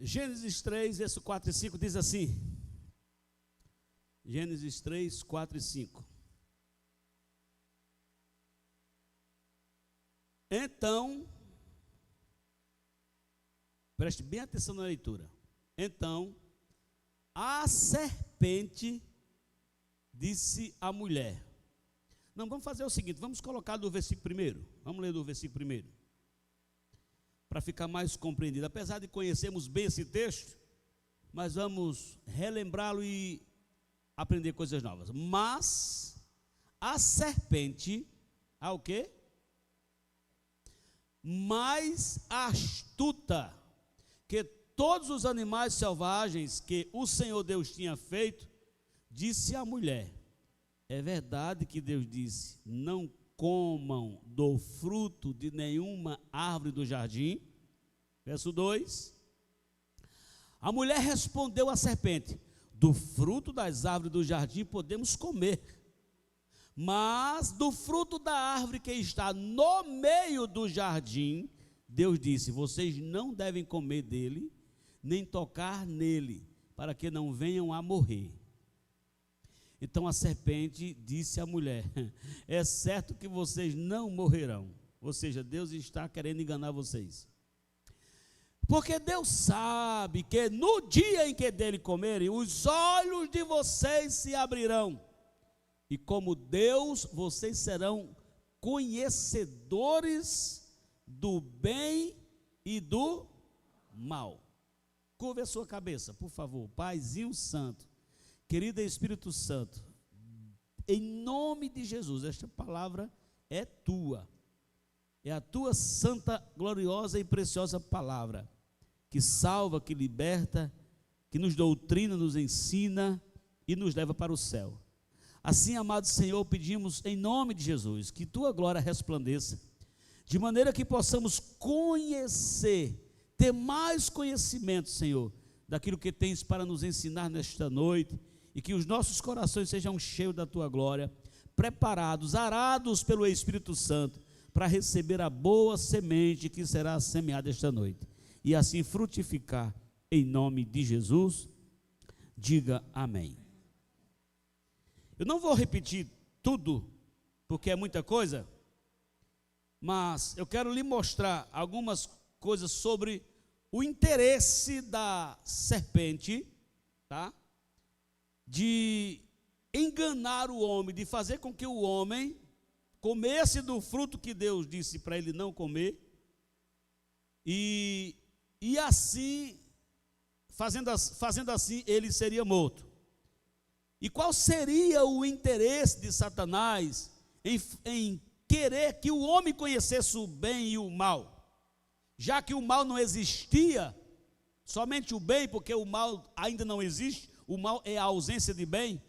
Gênesis 3, verso 4 e 5 diz assim. Gênesis 3, 4 e 5. Então, preste bem atenção na leitura. Então, a serpente disse à mulher. Não, vamos fazer o seguinte, vamos colocar do versículo primeiro. Vamos ler do versículo primeiro. Para ficar mais compreendido. Apesar de conhecermos bem esse texto, mas vamos relembrá-lo e aprender coisas novas. Mas a serpente, a o quê? Mais astuta que todos os animais selvagens que o Senhor Deus tinha feito, disse à mulher: é verdade que Deus disse, não comam do fruto de nenhuma árvore do jardim? Verso 2. A mulher respondeu à serpente: do fruto das árvores do jardim podemos comer, mas do fruto da árvore que está no meio do jardim, Deus disse, vocês não devem comer dele, nem tocar nele, para que não venham a morrer. Então a serpente disse à mulher: é certo que vocês não morrerão. Ou seja, Deus está querendo enganar vocês. Porque Deus sabe que no dia em que dele comerem, os olhos de vocês se abrirão. E como Deus, vocês serão conhecedores do bem e do mal. Curva a sua cabeça, por favor. Paizinho Santo, querido Espírito Santo, em nome de Jesus, esta palavra é tua. É a tua santa, gloriosa e preciosa palavra, que salva, que liberta, que nos doutrina, nos ensina e nos leva para o céu. Assim, amado Senhor, pedimos em nome de Jesus, que tua glória resplandeça, de maneira que possamos conhecer, ter mais conhecimento, Senhor, daquilo que tens para nos ensinar nesta noite, e que os nossos corações sejam cheios da tua glória, preparados, arados pelo Espírito Santo, para receber a boa semente que será semeada esta noite, e assim frutificar em nome de Jesus. Diga amém. Eu não vou repetir tudo, porque é muita coisa, mas eu quero lhe mostrar algumas coisas sobre o interesse da serpente, tá? De enganar o homem, de fazer com que o homem comesse do fruto que Deus disse para ele não comer, e assim, fazendo assim, ele seria morto. E qual seria o interesse de Satanás em querer que o homem conhecesse o bem e o mal? Já que o mal não existia, somente o bem, porque o mal ainda não existe, o mal é a ausência de bem,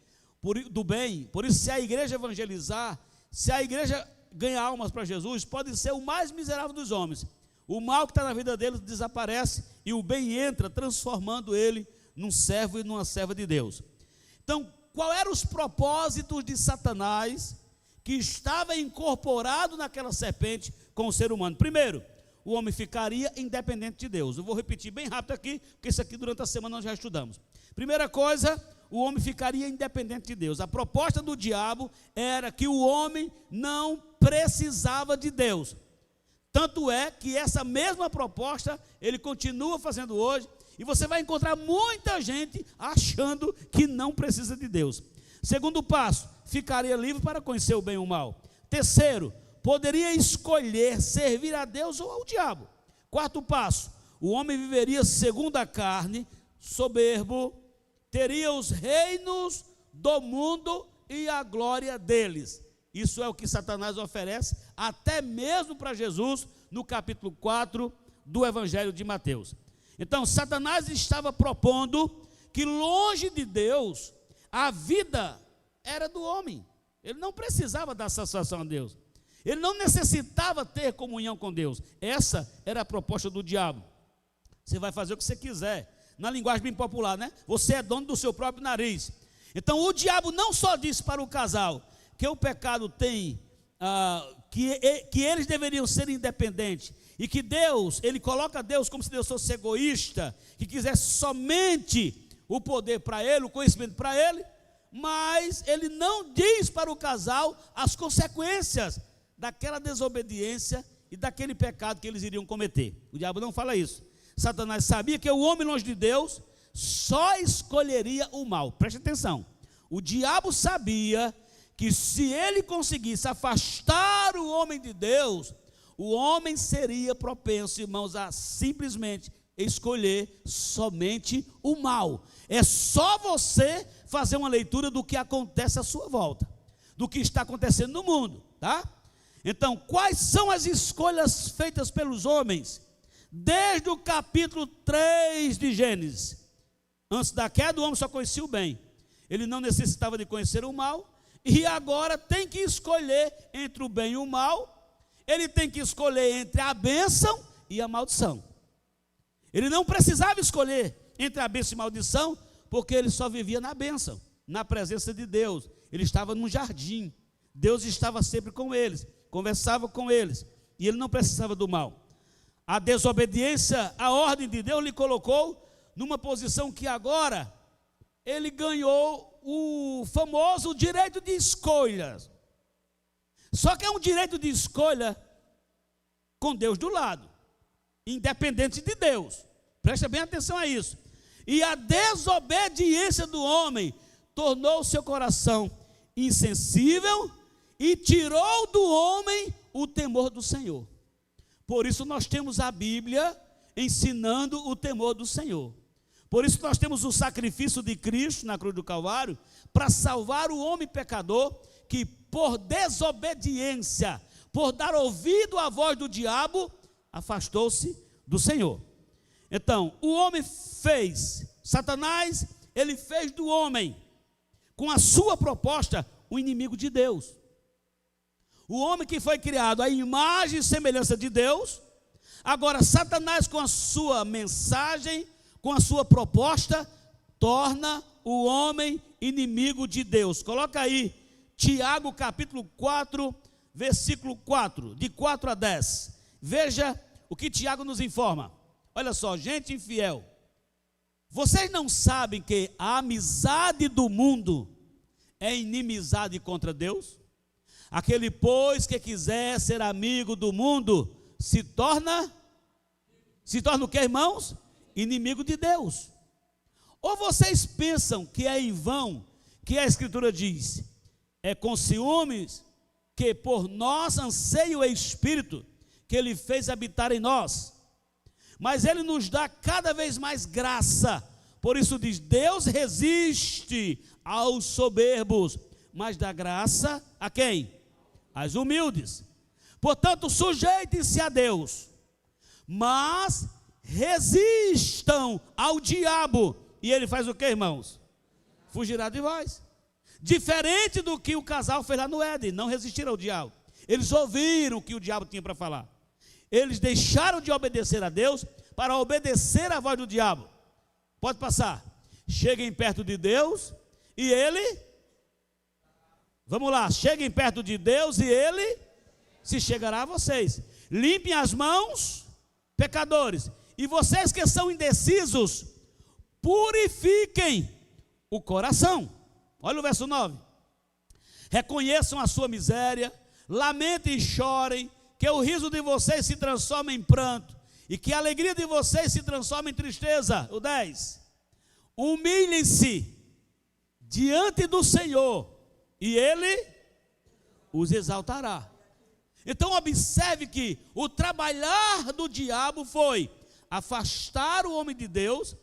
do bem. Por isso, se a igreja evangelizar, se a igreja ganhar almas para Jesus, pode ser o mais miserável dos homens. O mal que está na vida dele desaparece e o bem entra, transformando ele num servo e numa serva de Deus. Então, qual eram os propósitos de Satanás que estava incorporado naquela serpente com o ser humano? Primeiro, o homem ficaria independente de Deus. Eu vou repetir bem rápido aqui, porque isso aqui durante a semana nós já estudamos. Primeira coisa, o homem ficaria independente de Deus. A proposta do diabo era que o homem não precisava de Deus. Tanto é que essa mesma proposta ele continua fazendo hoje, e você vai encontrar muita gente achando que não precisa de Deus. Segundo passo, ficaria livre para conhecer o bem e o mal. Terceiro, poderia escolher servir a Deus ou ao diabo. Quarto passo, o homem viveria segundo a carne, soberbo, teria os reinos do mundo e a glória deles. Isso é o que Satanás oferece, até mesmo para Jesus, no capítulo 4 do Evangelho de Mateus. Então, Satanás estava propondo que longe de Deus, a vida era do homem. Ele não precisava dar satisfação a Deus. Ele não necessitava ter comunhão com Deus. Essa era a proposta do diabo. Você vai fazer o que você quiser. Na linguagem bem popular, né? Você é dono do seu próprio nariz. Então, o diabo não só disse para o casal que o pecado tem que eles deveriam ser independentes, e que Deus, ele coloca Deus como se Deus fosse egoísta, que quisesse somente o poder para ele, o conhecimento para ele, mas ele não diz para o casal as consequências daquela desobediência e daquele pecado que eles iriam cometer. O diabo não fala isso. Satanás sabia que o homem longe de Deus só escolheria o mal. Preste atenção. O diabo sabia que se ele conseguisse afastar o homem de Deus, o homem seria propenso, irmãos, a simplesmente escolher somente o mal. É só você fazer uma leitura do que acontece à sua volta, do que está acontecendo no mundo, tá? Então, quais são as escolhas feitas pelos homens desde o capítulo 3 de Gênesis? Antes da queda, o homem só conhecia o bem, ele não necessitava de conhecer o mal, e agora tem que escolher entre o bem e o mal. Ele tem que escolher entre a bênção e a maldição. Ele não precisava escolher entre a bênção e a maldição, porque ele só vivia na bênção, na presença de Deus. Ele estava num jardim, Deus estava sempre com eles, conversava com eles, e ele não precisava do mal. A desobediência à ordem de Deus lhe colocou numa posição que agora ele ganhou o famoso direito de escolha. Só que é um direito de escolha com Deus do lado, independente de Deus. Presta bem atenção a isso. E a desobediência do homem tornou o seu coração insensível e tirou do homem o temor do Senhor. Por isso nós temos a Bíblia ensinando o temor do Senhor. Por isso nós temos o sacrifício de Cristo na cruz do Calvário para salvar o homem pecador que por desobediência, por dar ouvido à voz do diabo, afastou-se do Senhor. Então, o homem fez, Satanás, ele fez do homem, com a sua proposta, o inimigo de Deus. O homem que foi criado à imagem e semelhança de Deus, agora Satanás, com a sua mensagem, com a sua proposta, torna o homem inimigo de Deus. Coloca aí, Tiago capítulo 4, versículo 4, de 4 a 10. Veja o que Tiago nos informa. Olha só, gente infiel, vocês não sabem que a amizade do mundo é inimizade contra Deus? Aquele, pois, que quiser ser amigo do mundo, se torna o que, irmãos? Inimigo de Deus. Ou vocês pensam que é em vão que a Escritura diz, é com ciúmes que por nós anseia o Espírito que Ele fez habitar em nós, mas Ele nos dá cada vez mais graça. Por isso diz, Deus resiste aos soberbos, mas dá graça a quem? Aos humildes. Portanto, sujeitem-se a Deus, mas resistam ao diabo, e ele faz o que, irmãos? Fugirá de vós. Diferente do que o casal fez lá no Éden, não resistiram ao diabo. Eles ouviram o que o diabo tinha para falar. Eles deixaram de obedecer a Deus para obedecer à voz do diabo. Pode passar. Cheguem perto de Deus e ele, vamos lá, cheguem perto de Deus e ele se chegará a vocês. Limpem as mãos, pecadores, e vocês que são indecisos, purifiquem o coração. Olha o verso 9. Reconheçam a sua miséria, lamentem e chorem, que o riso de vocês se transforme em pranto, e que a alegria de vocês se transforme em tristeza. O 10. Humilhem-se diante do Senhor, e Ele os exaltará. Então observe que o trabalhar do diabo foi afastar o homem de Deus,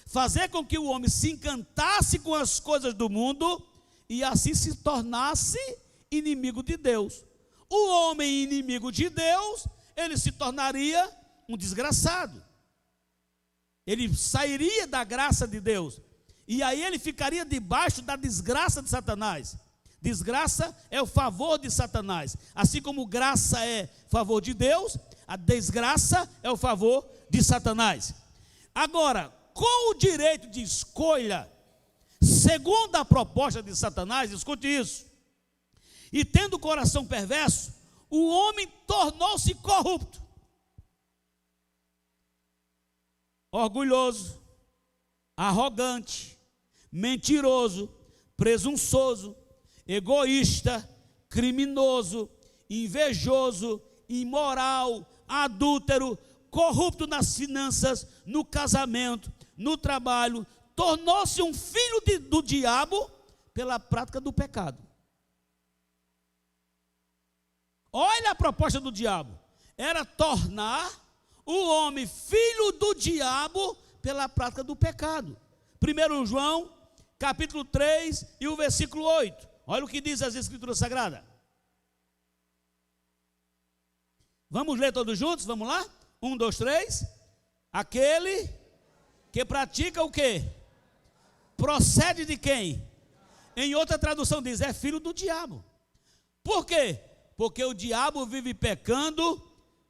fazer com que o homem se encantasse com as coisas do mundo e assim se tornasse inimigo de Deus. O homem inimigo de Deus, ele se tornaria um desgraçado. Ele sairia da graça de Deus e aí ele ficaria debaixo da desgraça de Satanás. Desgraça é o favor de Satanás. Assim como graça é favor de Deus, a desgraça é o favor de Satanás. Agora, com o direito de escolha, segundo a proposta de Satanás, escute isso, E tendo o coração perverso, o homem tornou-se corrupto, orgulhoso, arrogante, mentiroso, presunçoso, egoísta, criminoso, invejoso, imoral, adúltero, corrupto nas finanças, no casamento, no trabalho, tornou-se um filho do diabo pela prática do pecado. Olha a proposta do diabo, era tornar o homem filho do diabo pela prática do pecado. 1 João, capítulo 3 e o versículo 8. Olha o que diz as Escrituras Sagradas. Vamos ler todos juntos? Vamos lá? 1, 2, 3. Aquele que pratica o quê? Procede de quem? Em outra tradução diz, é filho do diabo. Por quê? Porque o diabo vive pecando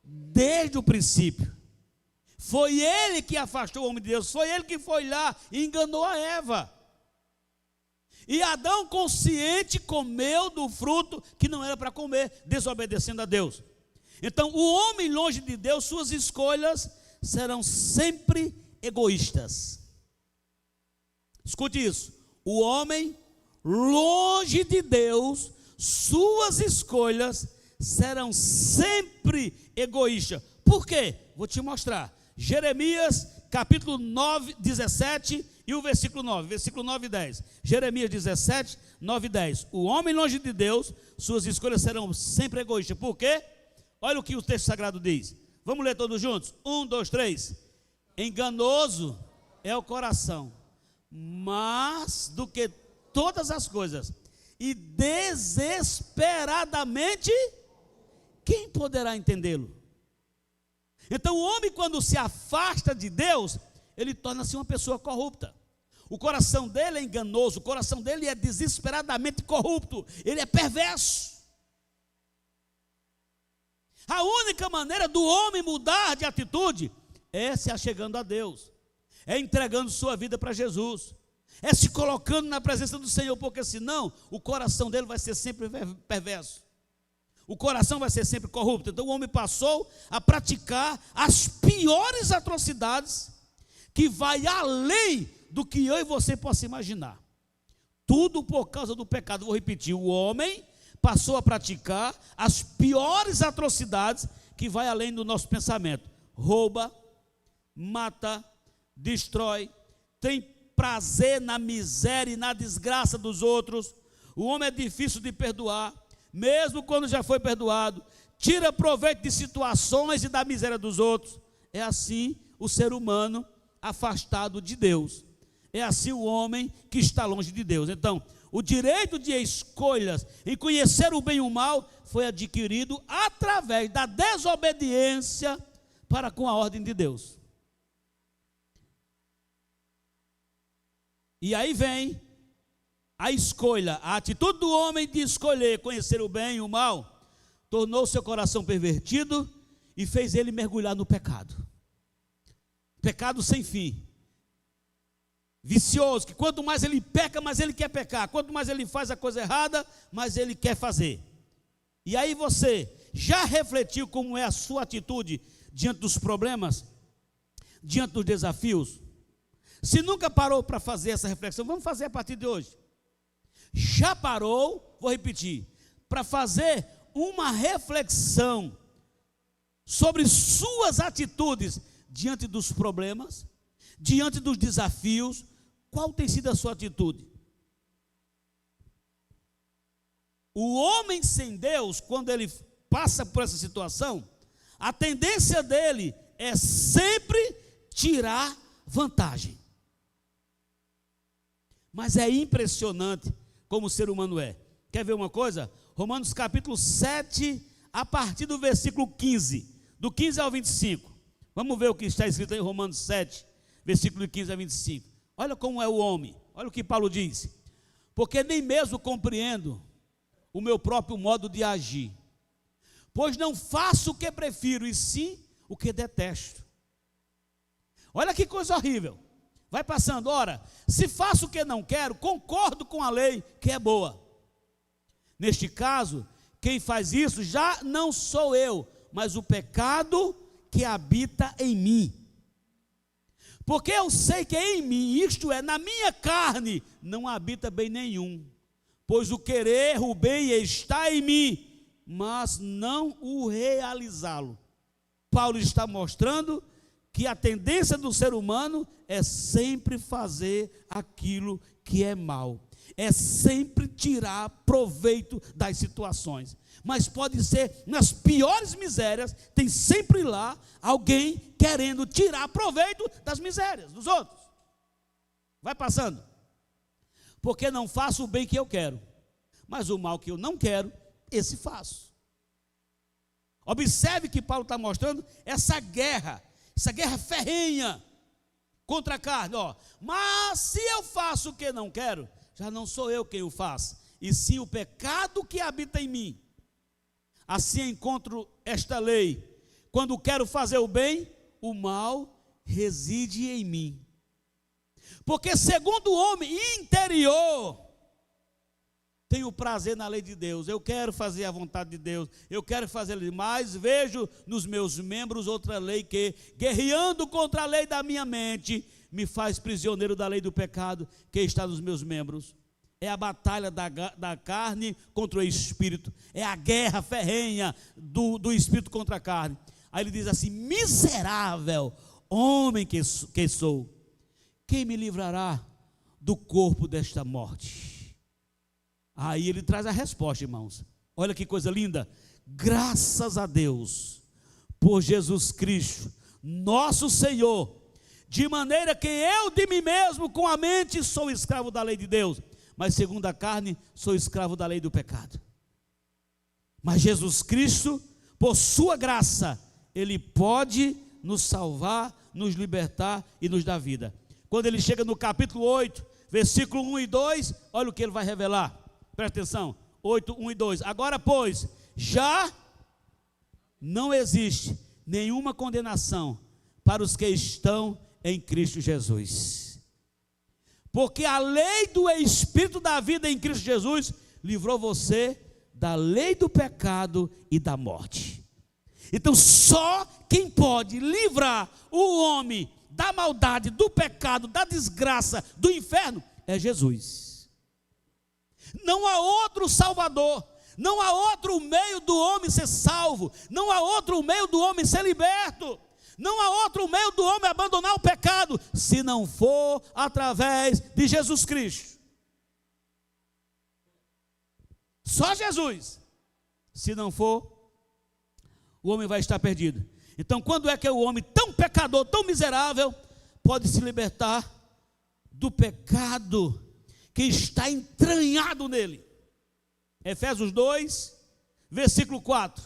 desde o princípio. Foi ele que afastou o homem de Deus, foi ele que foi lá e enganou a Eva. E Adão, consciente, comeu do fruto que não era para comer, desobedecendo a Deus. Então, o homem longe de Deus, suas escolhas serão sempre egoístas. Escute isso. O homem longe de Deus, suas escolhas serão sempre egoístas. Por quê? Vou te mostrar. Jeremias, capítulo 9, 17 e o versículo 9. Versículo 9 e 10. Jeremias 17, 9 e 10. O homem longe de Deus, suas escolhas serão sempre egoístas. Por quê? Olha o que o texto sagrado diz. Vamos ler todos juntos? 1, 2, 3. Enganoso é o coração, mais do que todas as coisas, e desesperadamente, quem poderá entendê-lo? Então o homem, quando se afasta de Deus, ele torna-se uma pessoa corrupta. O coração dele é enganoso, o coração dele é desesperadamente corrupto, ele é perverso. A única maneira do homem mudar de atitude é se achegando a Deus, é entregando sua vida para Jesus, é se colocando na presença do Senhor, porque senão o coração dele vai ser sempre perverso, o coração vai ser sempre corrupto. Então o homem passou a praticar as piores atrocidades, que vai além do que eu e você possa imaginar, tudo por causa do pecado. Vou repetir, o homem passou a praticar as piores atrocidades, que vai além do nosso pensamento. Rouba, mata, destrói, tem prazer na miséria e na desgraça dos outros. O homem é difícil de perdoar, mesmo quando já foi perdoado. Tira proveito de situações e da miséria dos outros. É assim o ser humano afastado de Deus. É assim o homem que está longe de Deus. Então, o direito de escolhas em conhecer o bem e o mal foi adquirido através da desobediência para com a ordem de Deus. E aí vem a escolha, a atitude do homem de escolher conhecer o bem e o mal, tornou seu coração pervertido e fez ele mergulhar no pecado. Pecado sem fim. Vicioso, que quanto mais ele peca, mais ele quer pecar. Quanto mais ele faz a coisa errada, mais ele quer fazer. E aí você já refletiu como é a sua atitude diante dos problemas, diante dos desafios? Se nunca parou para fazer essa reflexão, vamos fazer a partir de hoje. Já parou, vou repetir, para fazer uma reflexão sobre suas atitudes diante dos problemas, diante dos desafios? Qual tem sido a sua atitude? O homem sem Deus, quando ele passa por essa situação, a tendência dele é sempre tirar vantagem. Mas é impressionante como o ser humano é. Quer ver uma coisa? Romanos capítulo 7, a partir do versículo 15, do 15 ao 25. Vamos ver o que está escrito em Romanos 7, versículo 15 a 25. Olha como é o homem, olha o que Paulo diz. Porque nem mesmo compreendo o meu próprio modo de agir, pois não faço o que prefiro, e sim o que detesto. Olha que coisa horrível. Vai passando, ora, se faço o que não quero, concordo com a lei que é boa. Neste caso, quem faz isso já não sou eu, mas o pecado que habita em mim. Porque eu sei que em mim, isto é, na minha carne, não habita bem nenhum. Pois o querer, o bem está em mim, mas não o realizá-lo. Paulo está mostrando que a tendência do ser humano é sempre fazer aquilo que é mal. É sempre tirar proveito das situações. Mas pode ser nas piores misérias, tem sempre lá alguém querendo tirar proveito das misérias dos outros. Vai passando. Porque não faço o bem que eu quero, mas o mal que eu não quero, esse faço. Observe que Paulo está mostrando essa guerra ferrenha contra a carne. Mas se eu faço o que não quero, já não sou eu quem o faz, e sim o pecado que habita em mim. Assim encontro esta lei: quando quero fazer o bem, o mal reside em mim. Porque segundo o homem interior, tenho prazer na lei de Deus, eu quero fazer a vontade de Deus, eu quero fazer, mas vejo nos meus membros outra lei que, guerreando contra a lei da minha mente, me faz prisioneiro da lei do pecado que está nos meus membros. É a batalha da carne contra o espírito, é a guerra ferrenha do espírito contra a carne. Aí ele diz assim: miserável homem que sou, quem me livrará do corpo desta morte? Aí ele traz a resposta, irmãos. Olha que coisa linda. Graças a Deus por Jesus Cristo, nosso Senhor, de maneira que eu de mim mesmo com a mente sou escravo da lei de Deus, mas segundo a carne sou escravo da lei do pecado. Mas Jesus Cristo, por sua graça, Ele pode nos salvar, nos libertar e nos dar vida. Quando ele chega no capítulo 8, versículo 1 e 2, olha o que ele vai revelar. Presta atenção, 8, 1 e 2. Agora, pois, já não existe nenhuma condenação para os que estão em Cristo Jesus. Porque a lei do Espírito da vida em Cristo Jesus livrou você da lei do pecado e da morte. Então só quem pode livrar o homem da maldade, do pecado, da desgraça, do inferno, é Jesus. Não há outro Salvador, não há outro meio do homem ser salvo, não há outro meio do homem ser liberto, não há outro meio do homem abandonar o pecado, se não for através de Jesus Cristo. Só Jesus. Se não for, o homem vai estar perdido. Então, quando é que o homem tão pecador, tão miserável, pode se libertar do pecado que está entranhado nele? Efésios 2, versículo 4,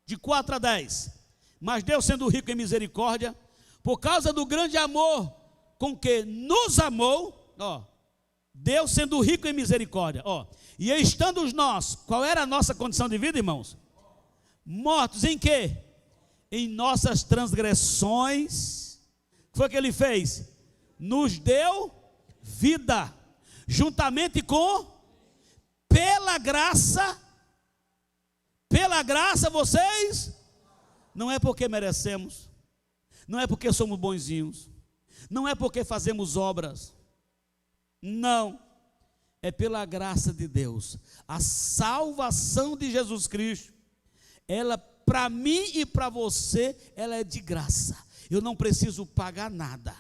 de 4 a 10. Mas Deus, sendo rico em misericórdia, por causa do grande amor com que nos amou, Deus sendo rico em misericórdia, e estando nós, qual era a nossa condição de vida, irmãos? Mortos em quê? Em nossas transgressões. O que foi que ele fez? Nos deu vida, juntamente com, pela graça vocês, não é porque merecemos, não é porque somos bonzinhos, não é porque fazemos obras, não, é pela graça de Deus. A salvação de Jesus Cristo, ela para mim e para você, ela é de graça. Eu não preciso pagar nada,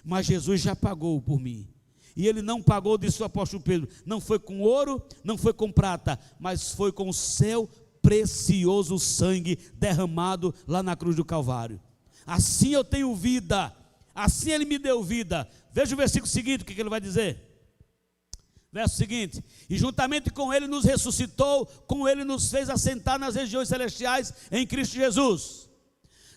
mas Jesus já pagou por mim. E ele não pagou, disse o apóstolo Pedro, não foi com ouro, não foi com prata, mas foi com o seu precioso sangue derramado lá na cruz do Calvário. Assim eu tenho vida, assim ele me deu vida. Veja o versículo seguinte, o que ele vai dizer? Verso seguinte: e juntamente com ele nos ressuscitou, com ele nos fez assentar nas regiões celestiais em Cristo Jesus.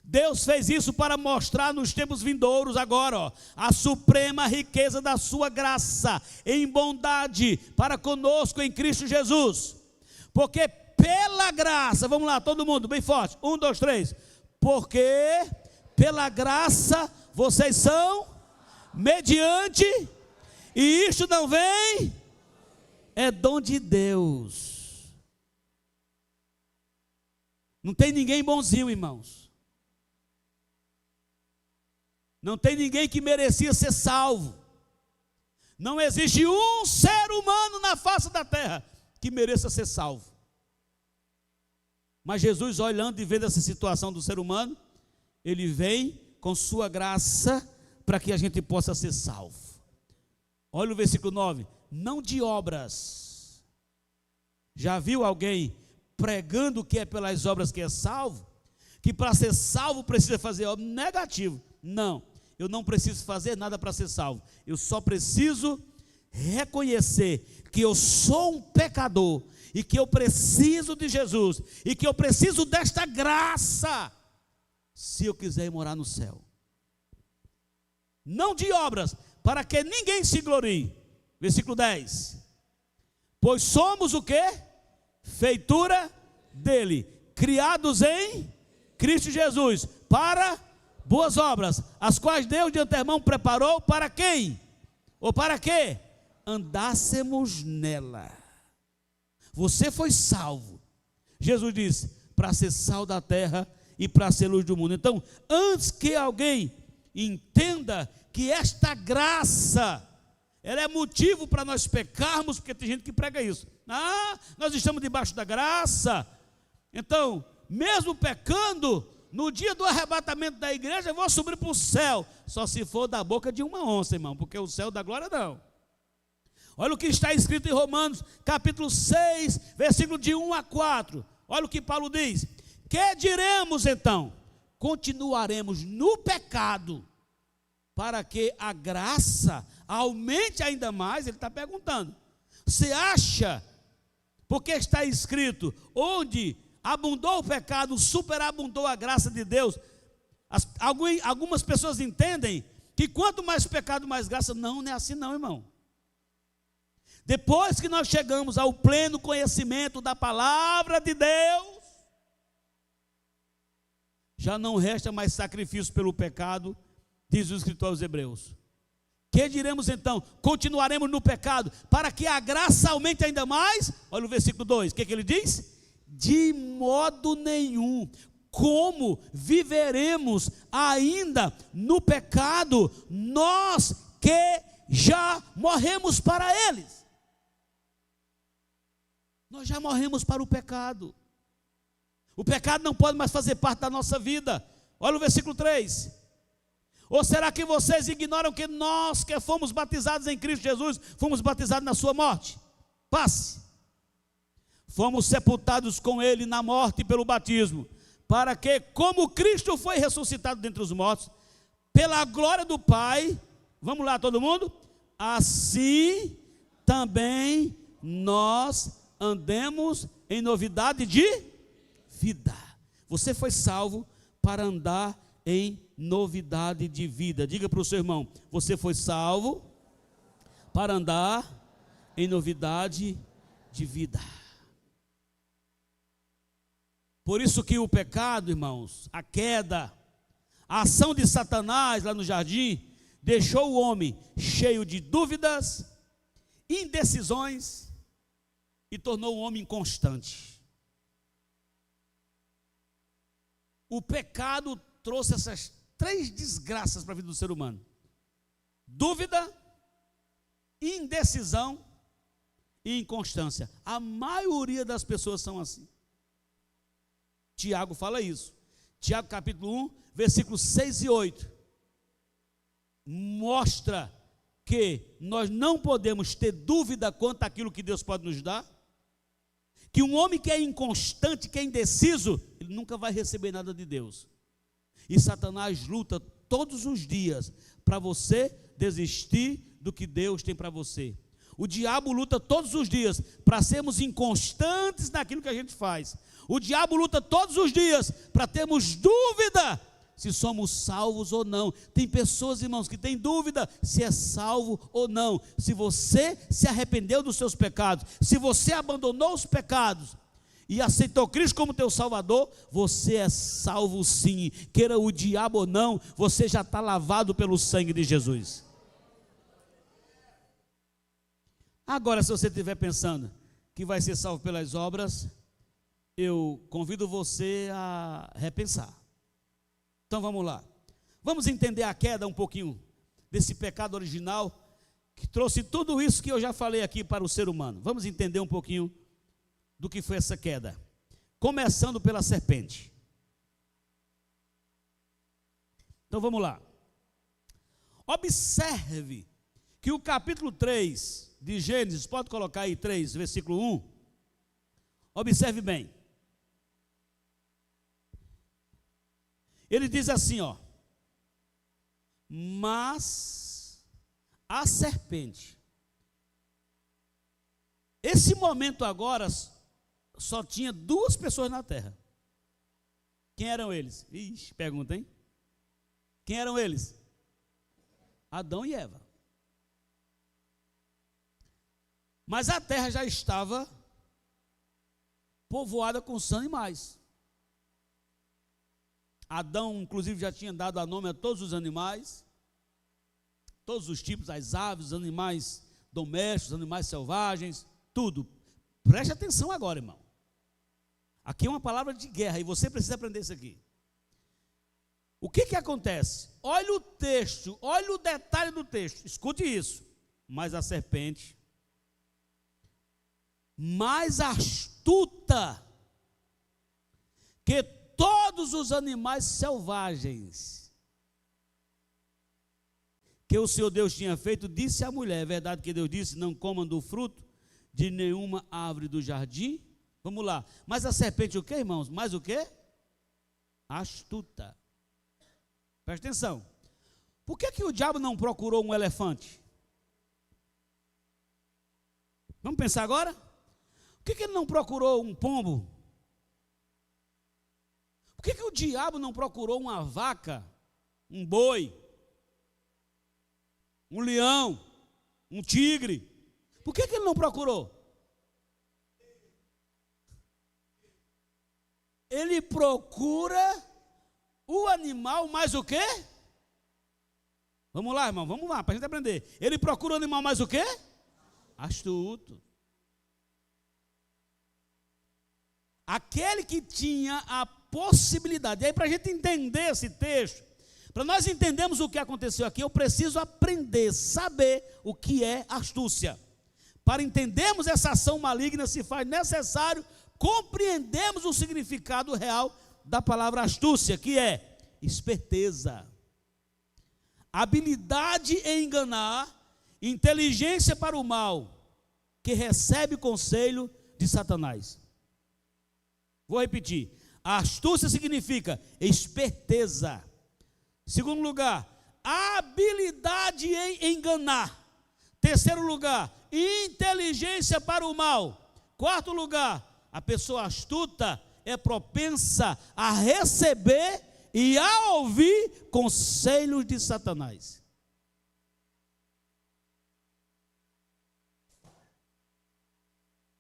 Deus fez isso para mostrar nos tempos vindouros agora, a suprema riqueza da sua graça em bondade para conosco em Cristo Jesus. Porque pela graça, vamos lá, todo mundo, bem forte, 1, 2, 3. Porque pela graça vocês são mediante, e isto não vem, é dom de Deus. Não tem ninguém bonzinho, irmãos. Não tem ninguém que merecia ser salvo. Não existe um ser humano na face da terra que mereça ser salvo. Mas Jesus, olhando e vendo essa situação do ser humano, Ele vem com sua graça para que a gente possa ser salvo. Olha o versículo 9. Não de obras. Já viu alguém pregando que é pelas obras que é salvo? Que para ser salvo precisa fazer obra? Negativo. Não, eu não preciso fazer nada para ser salvo. Eu só preciso reconhecer que eu sou um pecador e que eu preciso de Jesus e que eu preciso desta graça se eu quiser morar no céu. Não de obras, para que ninguém se glorie. Versículo 10. Pois somos o quê? Feitura dele, criados em Cristo Jesus, para boas obras, as quais Deus de antemão preparou para quem? Ou para quê? Andássemos nela. Você foi salvo. Jesus disse, para ser sal da terra e para ser luz do mundo. Então, antes que alguém entenda que esta graça, ela é motivo para nós pecarmos, porque tem gente que prega isso. Nós estamos debaixo da graça. Então, mesmo pecando, no dia do arrebatamento da igreja, eu vou subir para o céu. Só se for da boca de uma onça, irmão, porque o céu da glória não. Olha o que está escrito em Romanos, capítulo 6, versículo de 1 a 4. Olha o que Paulo diz. Que diremos então? Continuaremos no pecado, para que a graça aumente ainda mais? Ele está perguntando. Você acha, porque está escrito, onde abundou o pecado, superabundou a graça de Deus. Algumas pessoas entendem que quanto mais pecado, mais graça. Não é assim não, irmão. Depois que nós chegamos ao pleno conhecimento da palavra de Deus, já não resta mais sacrifício pelo pecado, diz o escritor aos Hebreus. Que diremos então? Continuaremos no pecado, para que a graça aumente ainda mais? Olha o versículo 2, o que ele diz? De modo nenhum. Como viveremos ainda no pecado, nós que já morremos para eles? Nós já morremos para o pecado. O pecado não pode mais fazer parte da nossa vida. Olha o versículo 3. Ou será que vocês ignoram que nós que fomos batizados em Cristo Jesus, fomos batizados na sua morte? Passe. Fomos sepultados com Ele na morte pelo batismo, para que, como Cristo foi ressuscitado dentre os mortos, pela glória do Pai, vamos lá todo mundo? Assim também nós andemos em novidade de vida. Você foi salvo para andar em novidade de vida. Diga para o seu irmão, você foi salvo para andar em novidade de vida. Por isso que o pecado, irmãos, a queda, a ação de Satanás lá no jardim, deixou o homem cheio de dúvidas, indecisões e tornou o homem inconstante. O pecado trouxe essas 3 desgraças para a vida do ser humano: dúvida, indecisão e inconstância. A maioria das pessoas são assim. Tiago fala isso. Tiago capítulo 1, versículos 6 e 8. Mostra que nós não podemos ter dúvida quanto àquilo que Deus pode nos dar. Que um homem que é inconstante, que é indeciso, ele nunca vai receber nada de Deus. E Satanás luta todos os dias para você desistir do que Deus tem para você. O diabo luta todos os dias para sermos inconstantes naquilo que a gente faz. O diabo luta todos os dias para termos dúvida se somos salvos ou não. Tem pessoas, irmãos, que têm dúvida se é salvo ou não. Se você se arrependeu dos seus pecados, se você abandonou os pecados e aceitou Cristo como teu Salvador, você é salvo sim. Queira o diabo ou não, você já está lavado pelo sangue de Jesus. Agora, se você estiver pensando que vai ser salvo pelas obras, eu convido você a repensar. Então vamos lá. Vamos entender a queda um pouquinho desse pecado original que trouxe tudo isso que eu já falei aqui para o ser humano. Vamos entender um pouquinho do que foi essa queda. Começando pela serpente. Então vamos lá. Observe que o capítulo 3 de Gênesis, pode colocar aí 3, versículo 1. Observe bem. Ele diz assim, ó: mas a serpente. Esse momento agora só tinha 2 pessoas na terra. Quem eram eles? Ixi, pergunta, hein? Quem eram eles? Adão e Eva. Mas a terra já estava povoada com os animais. Adão, inclusive, já tinha dado nome a todos os animais, todos os tipos, as aves, os animais domésticos, os animais selvagens, tudo. Preste atenção agora, irmão. Aqui é uma palavra de guerra e você precisa aprender isso aqui. O que acontece? Olha o texto, olha o detalhe do texto, escute isso. Mas a serpente, mais astuta que todos os animais selvagens que o Senhor Deus tinha feito, disse à mulher: é verdade que Deus disse, não comam do fruto de nenhuma árvore do jardim? Vamos lá. Mas a serpente o que, irmãos? Mais o que? Astuta. Presta atenção. Por que o diabo não procurou um elefante? Vamos pensar agora? Por que ele não procurou um pombo? Por que o diabo não procurou uma vaca, um boi, um leão, um tigre? Por que ele não procurou? Ele procura o animal mais o quê? Vamos lá, irmão, vamos lá, para a gente aprender. Ele procura o animal mais o quê? Astuto. Aquele que tinha a possibilidade. E aí, para a gente entender esse texto, para nós entendermos o que aconteceu aqui, eu preciso aprender, saber o que é astúcia. Para entendermos essa ação maligna, se faz necessário compreendermos o significado real da palavra astúcia, que é esperteza, habilidade em enganar, inteligência para o mal, que recebe conselho de Satanás. Vou repetir. A astúcia significa esperteza. Segundo lugar, habilidade em enganar. Terceiro lugar, inteligência para o mal. Quarto lugar, a pessoa astuta é propensa a receber e a ouvir conselhos de Satanás.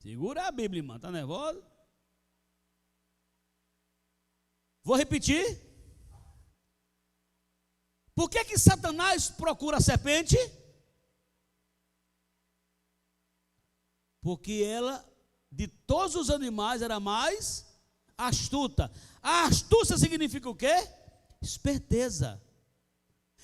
Segura a Bíblia, irmão. Está nervoso? Vou repetir. Por que Satanás procura a serpente? Porque ela, de todos os animais, era mais astuta. A astúcia significa o quê? Esperteza.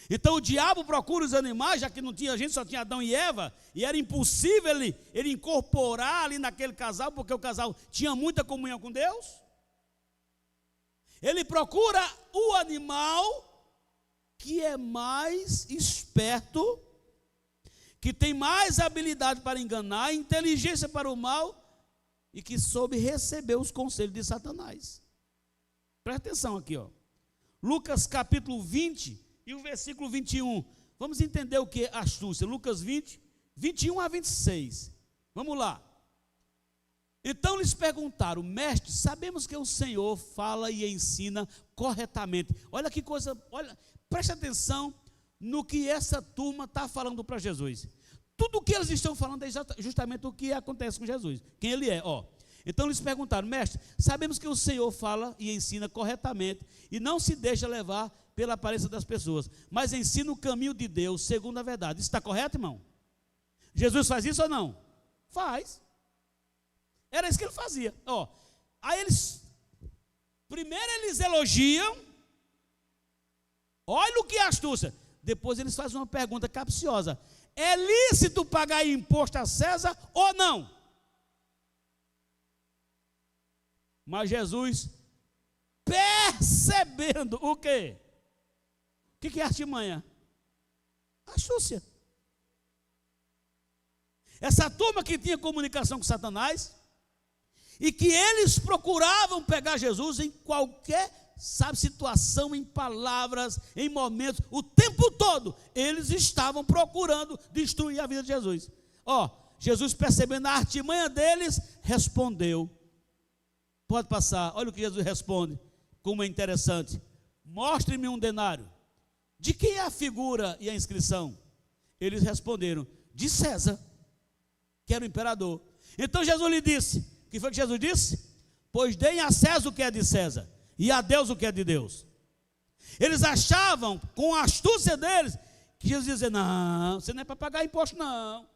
Então o diabo procura os animais, já que não tinha gente, só tinha Adão e Eva, e era impossível ele incorporar ali naquele casal, porque o casal tinha muita comunhão com Deus. Ele procura o animal que é mais esperto, que tem mais habilidade para enganar, inteligência para o mal e que soube receber os conselhos de Satanás. Presta atenção aqui, ó. Lucas capítulo 20 e o versículo 21. Vamos entender o que é astúcia. Lucas 20, 21 a 26. Vamos lá. Então lhes perguntaram: mestre, sabemos que o Senhor fala e ensina corretamente. Olha que coisa, olha, preste atenção no que essa turma está falando para Jesus. Tudo o que eles estão falando é justamente o que acontece com Jesus, quem ele é, ó. Então eles perguntaram: mestre, sabemos que o Senhor fala e ensina corretamente e não se deixa levar pela aparência das pessoas, mas ensina o caminho de Deus segundo a verdade. Isso está correto, irmão? Jesus faz isso ou não? Faz. Era isso que ele fazia. Ó, Aí primeiro eles elogiam, olha o que é astúcia. Depois eles fazem uma pergunta capciosa: é lícito pagar imposto a César ou não? Mas Jesus, percebendo o quê? O que é artimanha? Astúcia. Essa turma que tinha comunicação com Satanás, e que eles procuravam pegar Jesus em qualquer, situação, em palavras, em momentos, o tempo todo, eles estavam procurando destruir a vida de Jesus. Jesus, percebendo a artimanha deles, respondeu. Pode passar, olha o que Jesus responde, como é interessante: mostre-me um denário. De quem é a figura e a inscrição? Eles responderam: de César, que era o imperador. Então Jesus lhe disse: o que foi que Jesus disse? Pois deem a César o que é de César, e a Deus o que é de Deus. Eles achavam, com a astúcia deles, que Jesus ia dizer: não, você não é para pagar imposto não,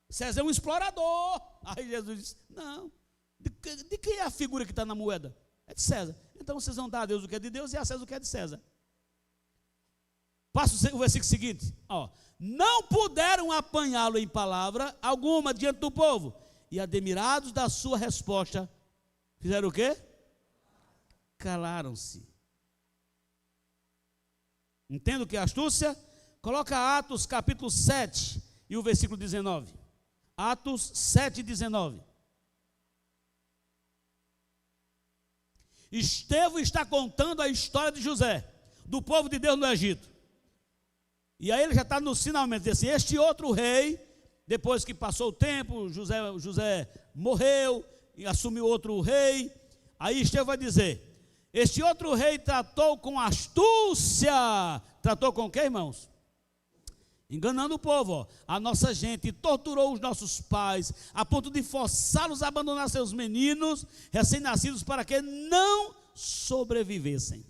César é um explorador. Aí Jesus disse: não, de quem é a figura que está na moeda? É de César. Então vocês vão dar a Deus o que é de Deus e a César o que é de César. Passa o versículo seguinte: não puderam apanhá-lo em palavra alguma diante do povo, e admirados da sua resposta, fizeram o quê? Calaram-se. Entende o que é astúcia? Coloca Atos capítulo 7 e o versículo 19. Atos 7, 19. Estevão está contando a história de José, do povo de Deus no Egito. E aí ele já está no finalmente, diz assim: este outro rei, depois que passou o tempo, José morreu, e assumiu outro rei. Aí Estevão vai dizer: este outro rei tratou com astúcia. Tratou com o quê, irmãos? Enganando o povo, a nossa gente, torturou os nossos pais, a ponto de forçá-los a abandonar seus meninos recém-nascidos para que não sobrevivessem.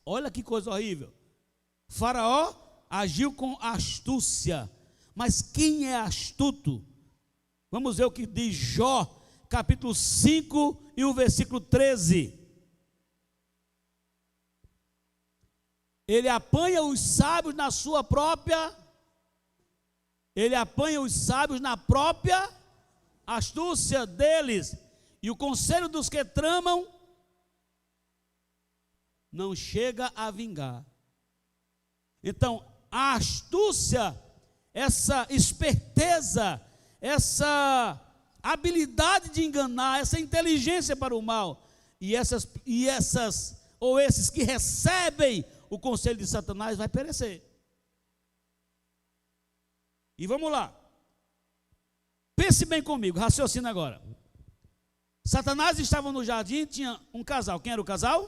Olha que coisa horrível. Faraó agiu com astúcia. Mas quem é astuto? Vamos ver o que diz Jó, capítulo 5 e o versículo 13. Ele apanha os sábios na sua própria, astúcia deles, e o conselho dos que tramam não chega a vingar. Então, a astúcia, essa esperteza, essa habilidade de enganar, essa inteligência para o mal, e esses que recebem o conselho de Satanás, vai perecer. E vamos lá. Pense bem comigo, raciocina agora. Satanás estava no jardim, tinha um casal. Quem era o casal?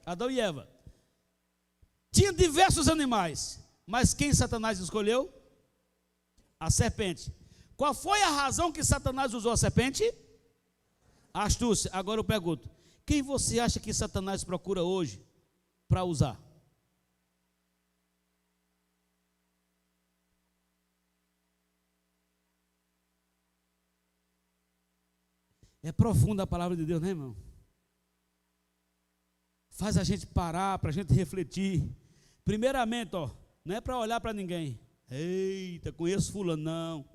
Adão e Eva. Tinha diversos animais, mas quem Satanás escolheu? A serpente. Qual foi a razão que Satanás usou a serpente? A astúcia. Agora eu pergunto: quem você acha que Satanás procura hoje para usar? É profunda a palavra de Deus, né, irmão? Faz a gente parar, para a gente refletir. Primeiramente, não é para olhar para ninguém. Eita, conheço fulano, não.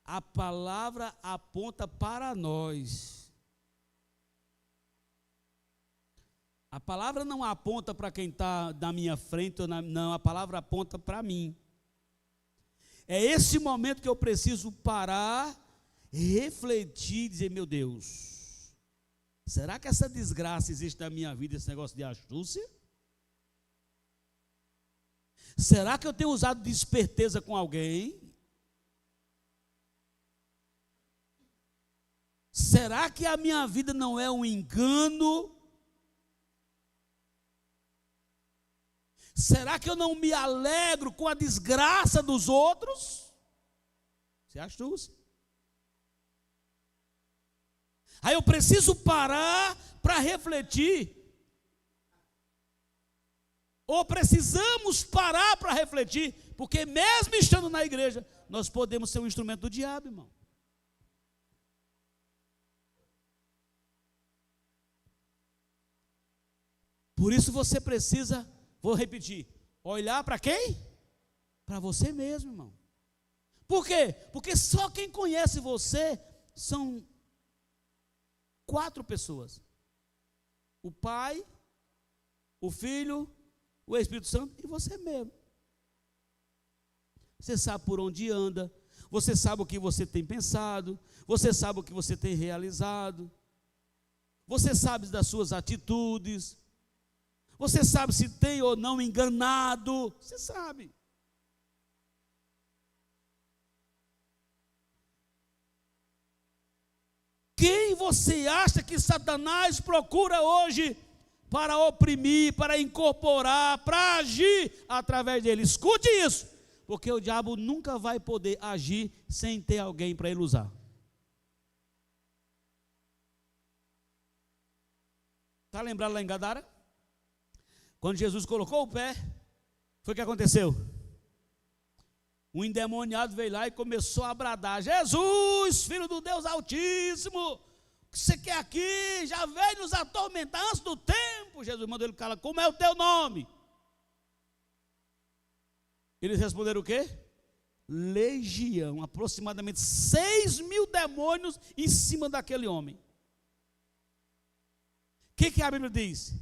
A palavra aponta para nós. A palavra não aponta para quem está na minha frente, não, a palavra aponta para mim. É esse momento que eu preciso parar, refletir e dizer: meu Deus, será que essa desgraça existe na minha vida, esse negócio de astúcia? Será que eu tenho usado de esperteza com alguém? Será que a minha vida não é um engano? Será que eu não me alegro com a desgraça dos outros? Isso é astúcia. Aí eu preciso parar para refletir. Ou precisamos parar para refletir, porque mesmo estando na igreja, nós podemos ser um instrumento do diabo, irmão. Por isso você precisa, vou repetir, olhar para quem? Para você mesmo, irmão. Por quê? Porque só quem conhece você são 4 pessoas: o Pai, o Filho, o Espírito Santo e você mesmo. Você sabe por onde anda, você sabe o que você tem pensado, você sabe o que você tem realizado, você sabe das suas atitudes, você sabe se tem ou não enganado, você sabe. Quem você acha que Satanás procura hoje para oprimir, para incorporar, para agir através dele? Escute isso, porque o diabo nunca vai poder agir sem ter alguém para ele usar. Está lembrado lá em Gadara? Quando Jesus colocou o pé, foi o que aconteceu? Um endemoniado veio lá e começou a bradar: Jesus, Filho do Deus Altíssimo, o que você quer aqui? Já veio nos atormentar antes do tempo. Jesus mandou ele calar: como é o teu nome? Eles responderam o quê? Legião, aproximadamente 6.000 demônios em cima daquele homem. O que a Bíblia diz?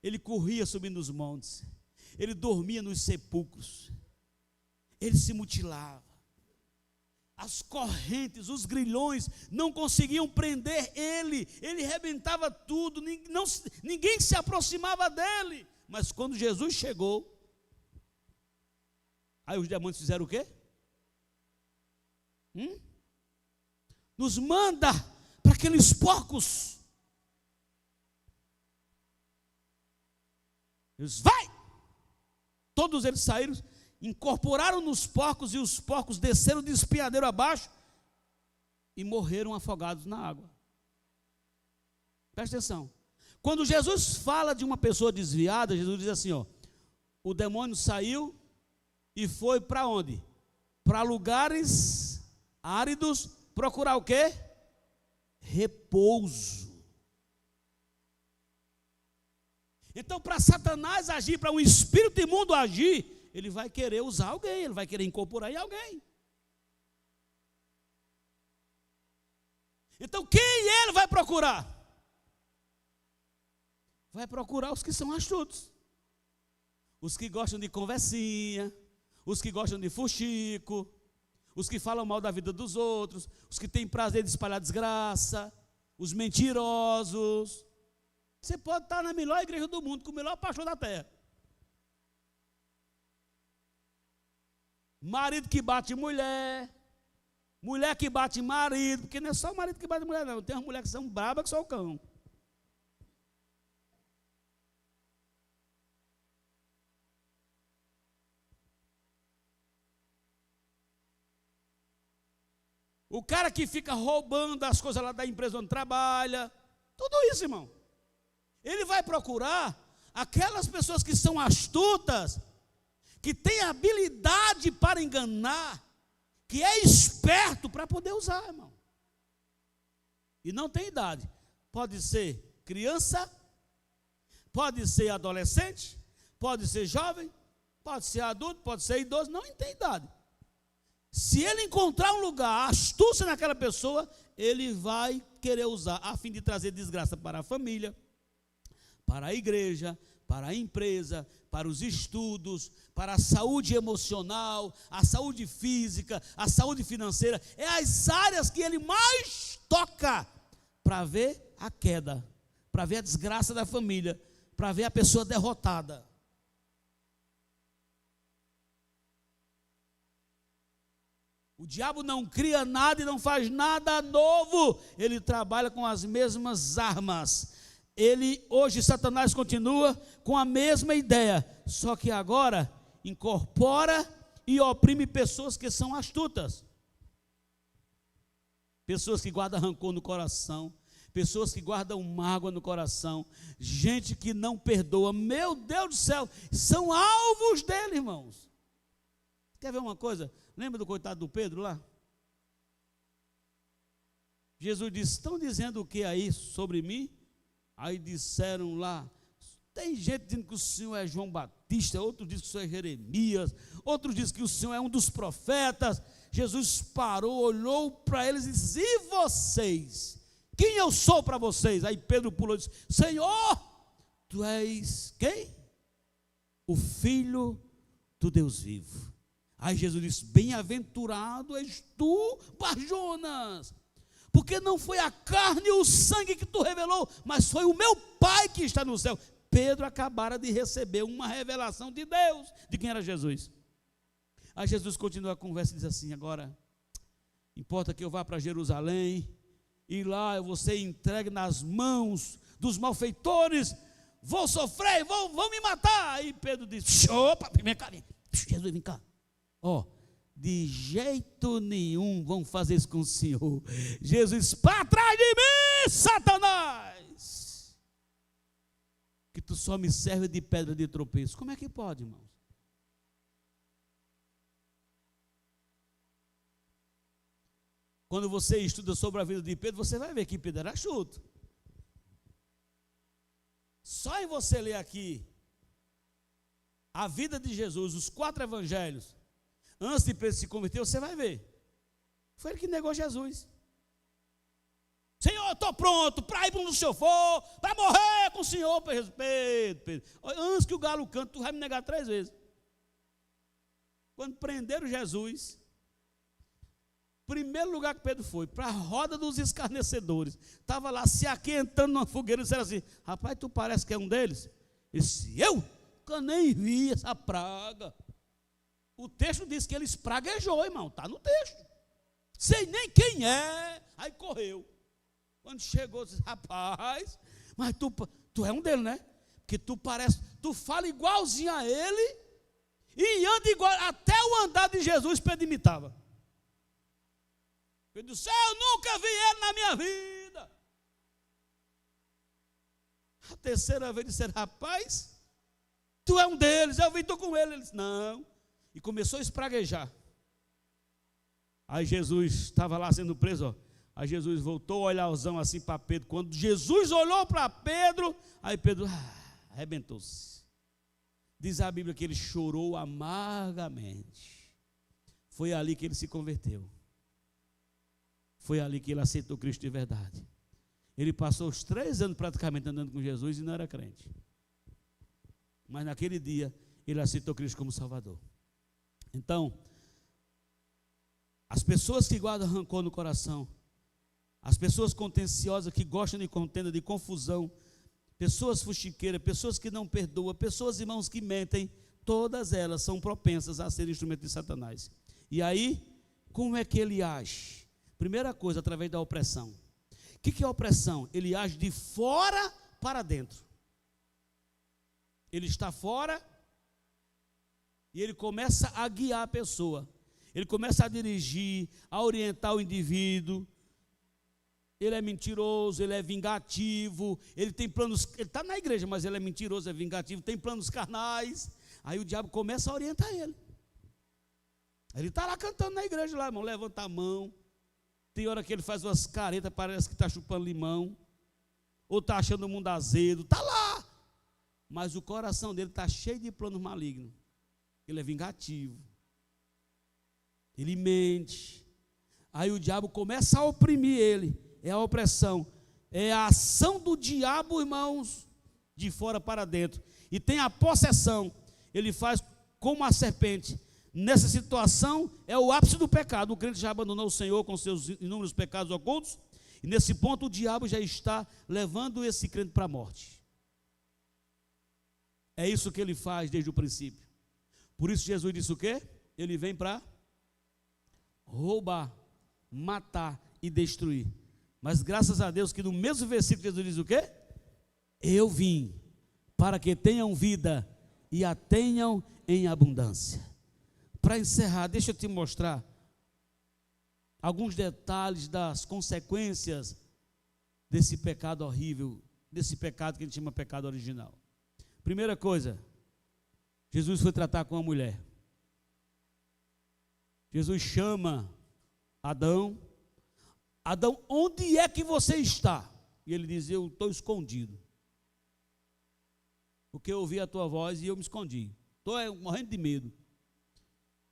Ele corria subindo os montes, ele dormia nos sepulcros, ele se mutilava. As correntes, os grilhões não conseguiam prender ele, ele rebentava tudo, ninguém se aproximava dele. Mas quando Jesus chegou, aí os demônios fizeram o quê? Nos manda para aqueles porcos. Eles, vai! Todos eles saíram, incorporaram nos porcos, e os porcos desceram de espinhadeiro abaixo e morreram afogados na água. Presta atenção. Quando Jesus fala de uma pessoa desviada, Jesus diz assim, ó: o demônio saiu e foi para onde? Para lugares áridos, procurar o quê? Repouso. Então, para Satanás agir, para um espírito imundo agir, ele vai querer usar alguém, ele vai querer incorporar em alguém. Então, quem ele vai procurar? Vai procurar os que são astutos, os que gostam de conversinha, os que gostam de fuxico, os que falam mal da vida dos outros, os que têm prazer de espalhar desgraça, os mentirosos. Você pode estar na melhor igreja do mundo, com o melhor pastor da terra. Marido que bate mulher, mulher que bate marido, porque não é só marido que bate mulher, não. Tem umas mulheres que são brabas que só o cão. O cara que fica roubando as coisas lá da empresa onde trabalha, tudo isso, irmão. Ele vai procurar aquelas pessoas que são astutas, que têm habilidade para enganar, que é esperto para poder usar, irmão. E não tem idade. Pode ser criança, pode ser adolescente, pode ser jovem, pode ser adulto, pode ser idoso, não tem idade. Se ele encontrar um lugar, astúcia naquela pessoa, ele vai querer usar, a fim de trazer desgraça para a família, para a igreja, para a empresa, para os estudos, para a saúde emocional, a saúde física, a saúde financeira. É as áreas que ele mais toca para ver a queda, para ver a desgraça da família, para ver a pessoa derrotada. O diabo não cria nada e não faz nada novo, ele trabalha com as mesmas armas. Hoje Satanás continua com a mesma ideia, só que agora incorpora e oprime pessoas que são astutas. Pessoas que guardam rancor no coração, pessoas que guardam mágoa no coração, gente que não perdoa. Meu Deus do céu, são alvos dele, irmãos. Quer ver uma coisa? Lembra do coitado do Pedro lá? Jesus disse: estão dizendo o que aí sobre mim? Aí disseram lá, Tem gente dizendo que o Senhor é João Batista, outros dizem que o Senhor é Jeremias, outros dizem que o Senhor é um dos profetas. Jesus parou, olhou para eles e disse: e vocês? Quem eu sou para vocês? Aí Pedro pulou e disse: Senhor, tu és quem? O Filho do Deus vivo. Aí Jesus disse: bem-aventurado és tu, Bar-Jonas, porque não foi a carne e o sangue que tu revelou, mas foi o meu Pai que está no céu. Pedro acabara de receber uma revelação de Deus, de quem era Jesus. Aí Jesus continua a conversa e diz assim: agora, importa que eu vá para Jerusalém, e lá eu vou ser entregue nas mãos dos malfeitores, vou sofrer, vão me matar. Aí Pedro diz: opa, vem cá, Jesus, vem cá. De jeito nenhum vão fazer isso com o Senhor. Jesus: para trás de mim, Satanás, que tu só me serve de pedra de tropeço. Como é que pode, irmãos? Quando você estuda sobre a vida de Pedro, você vai ver que Pedro era chuto. Só em você ler aqui a vida de Jesus, os 4 evangelhos, antes de Pedro se converter, você vai ver. Foi ele que negou Jesus. Senhor, eu estou pronto para ir para onde o Senhor for, para morrer com o Senhor. Pedro, antes que o galo cante, tu vai me negar 3 vezes. Quando prenderam Jesus, primeiro lugar que Pedro foi, para a roda dos escarnecedores, estava lá se aquentando numa fogueira e disseram assim: rapaz, tu parece que é um deles? Ele disse: eu nem vi essa praga. O texto diz que ele espraguejou, irmão, está no texto. Sei nem quem é. Aí correu. Quando chegou, disse: rapaz, mas tu é um deles, né? Porque tu fala igualzinho a ele e anda igual, até o andar de Jesus Pedro imitava. Pedro disse: eu nunca vi ele na minha vida. A terceira vez disse: rapaz, tu é um deles, eu vim, estou com ele. Ele disse: não. E começou a espraguejar. Aí Jesus estava lá sendo preso, Aí Jesus voltou a olharzão assim para Pedro. Quando Jesus olhou para Pedro, aí Pedro arrebentou-se. Diz a Bíblia que ele chorou amargamente. Foi ali que ele se converteu. Foi ali que ele aceitou Cristo de verdade. Ele passou os 3 anos praticamente andando com Jesus e não era crente. Mas naquele dia, ele aceitou Cristo como Salvador. Então, as pessoas que guardam rancor no coração, as pessoas contenciosas que gostam de contenda, de confusão, pessoas fuxiqueiras, pessoas que não perdoam, pessoas, irmãos, que mentem, todas elas são propensas a ser instrumento de Satanás. E aí, como é que ele age? Primeira coisa, através da opressão. O que é opressão? Ele age de fora para dentro. Ele está fora e ele começa a guiar a pessoa. Ele começa a dirigir, a orientar o indivíduo. Ele é mentiroso, ele é vingativo, ele tem planos, ele está na igreja, mas ele é mentiroso, é vingativo, tem planos carnais. Aí o diabo começa a orientar ele. Ele está lá cantando na igreja, lá, irmão, levanta a mão. Tem hora que ele faz umas caretas, parece que está chupando limão, ou está achando o mundo azedo, está lá. Mas o coração dele está cheio de planos malignos. Ele é vingativo, ele mente. Aí o diabo começa a oprimir ele. É a opressão, é a ação do diabo, irmãos, de fora para dentro. E tem a possessão, ele faz como a serpente. Nessa situação é o ápice do pecado. O crente já abandonou o Senhor com seus inúmeros pecados ocultos, e nesse ponto o diabo já está levando esse crente para a morte. É isso que ele faz desde o princípio. Por isso Jesus disse o quê? Ele vem para roubar, matar e destruir. Mas graças a Deus que no mesmo versículo Jesus diz o quê? Eu vim para que tenham vida e a tenham em abundância. Para encerrar, deixa eu te mostrar alguns detalhes das consequências desse pecado horrível, desse pecado que a gente chama pecado original. Primeira coisa, Jesus foi tratar com a mulher. Jesus chama Adão. Adão, onde é que você está? E ele diz: eu estou escondido. porque eu ouvi a tua voz e eu me escondi. Estou morrendo de medo.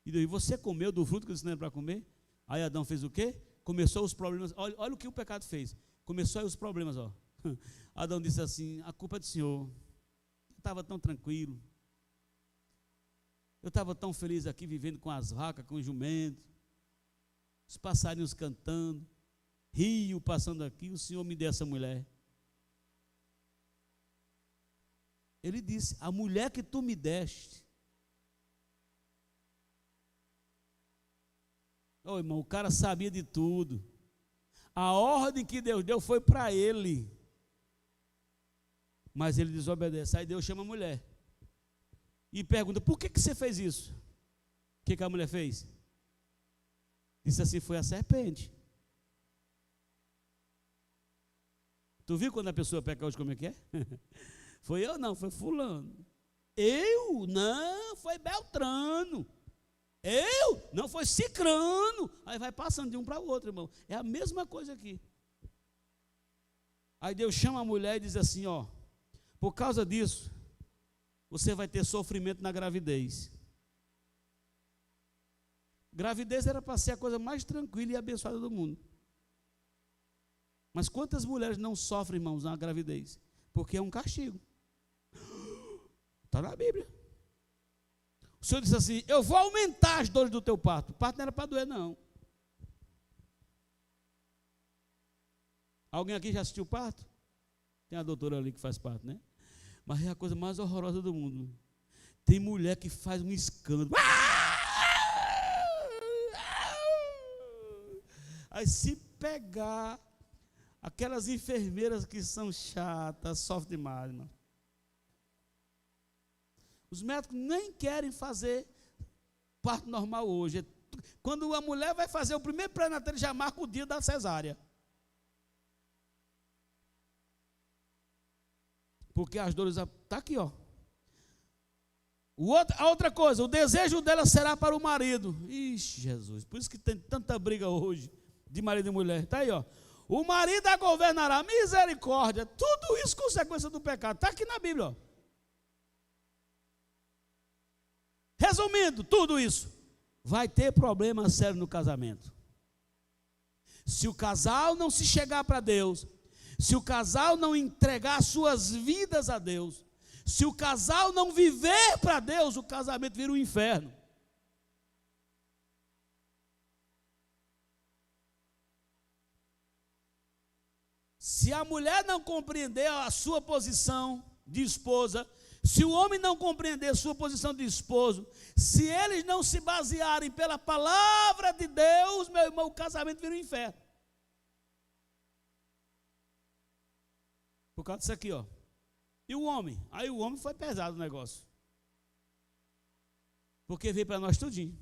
E daí, você comeu do fruto que eu ensinei para comer? Aí Adão fez o quê? Começou os problemas. Olha o que o pecado fez. Começou aí os problemas, ó. Adão disse assim: a culpa é do Senhor. Eu estava tão tranquilo. Eu estava tão feliz aqui, vivendo com as vacas, com os jumentos, os passarinhos cantando, rio passando aqui, o Senhor me deu essa mulher. Ele disse: a mulher que tu me deste. Ô irmão, o cara sabia de tudo. A ordem que Deus deu foi para ele. Mas ele desobedece. Aí Deus chama a mulher e pergunta: por que você fez isso? O que a mulher fez? Disse assim: foi a serpente. Tu viu quando a pessoa peca hoje como é que é? Foi eu não, foi fulano. Eu? Não, foi Beltrano. Eu? Não, foi Cicrano. Aí vai passando de um para o outro, irmão. É a mesma coisa aqui. Aí Deus chama a mulher e diz assim: ó, por causa disso, você vai ter sofrimento na gravidez. Gravidez era para ser a coisa mais tranquila e abençoada do mundo. Mas quantas mulheres não sofrem, irmãos, na gravidez? Porque é um castigo. Está na Bíblia. O Senhor disse assim: eu vou aumentar as dores do teu parto. O parto não era para doer, não. Alguém aqui já assistiu o parto? Tem a doutora ali que faz parto, né? Mas é a coisa mais horrorosa do mundo. Tem mulher que faz um escândalo. Aí se pegar, aquelas enfermeiras que são chatas, sofrem demais, irmão. Os médicos nem querem fazer parto normal hoje. Quando a mulher vai fazer o primeiro pré-natal, ele já marca o dia da cesárea. Porque as dores, está aqui, ó. A outra coisa, o desejo dela será para o marido. Ixi, Jesus, por isso que tem tanta briga hoje de marido e mulher. Está aí, ó. O marido a governará, misericórdia. Tudo isso consequência do pecado. Está aqui na Bíblia, ó. Resumindo, tudo isso vai ter problema sério no casamento. Se o casal não se chegar para Deus, se o casal não entregar suas vidas a Deus, se o casal não viver para Deus, o casamento vira um inferno. Se a mulher não compreender a sua posição de esposa, se o homem não compreender a sua posição de esposo, se eles não se basearem pela palavra de Deus, meu irmão, o casamento vira um inferno. Por causa disso aqui, ó. E o homem? Aí o homem foi pesado o negócio. Porque veio para nós tudinho.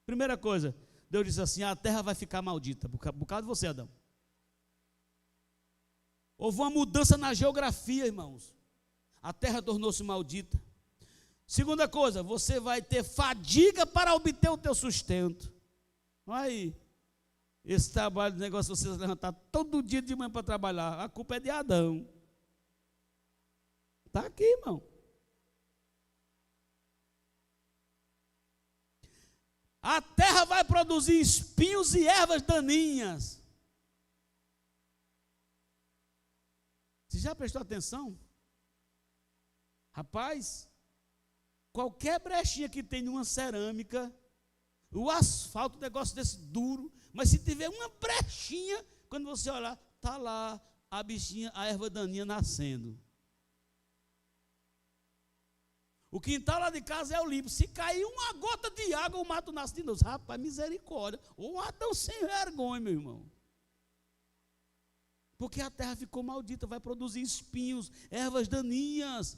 Primeira coisa, Deus disse assim: a terra vai ficar maldita, por causa de você, Adão. Houve uma mudança na geografia, irmãos. A terra tornou-se maldita. Segunda coisa, você vai ter fadiga para obter o teu sustento. Aí, esse trabalho, o negócio de você se levantar todo dia de manhã para trabalhar, a culpa é de Adão. Está aqui, irmão. A terra vai produzir espinhos e ervas daninhas. Você já prestou atenção? Rapaz, qualquer brechinha que tem numa cerâmica, o asfalto, um negócio desse duro, mas se tiver uma brechinha, quando você olhar, está lá a bichinha, a erva daninha nascendo. O quintal lá de casa é o limpo. Se cair uma gota de água, o mato nasce de novo. Rapaz, misericórdia. Ou Adão sem vergonha, meu irmão. Porque a terra ficou maldita, vai produzir espinhos, ervas daninhas.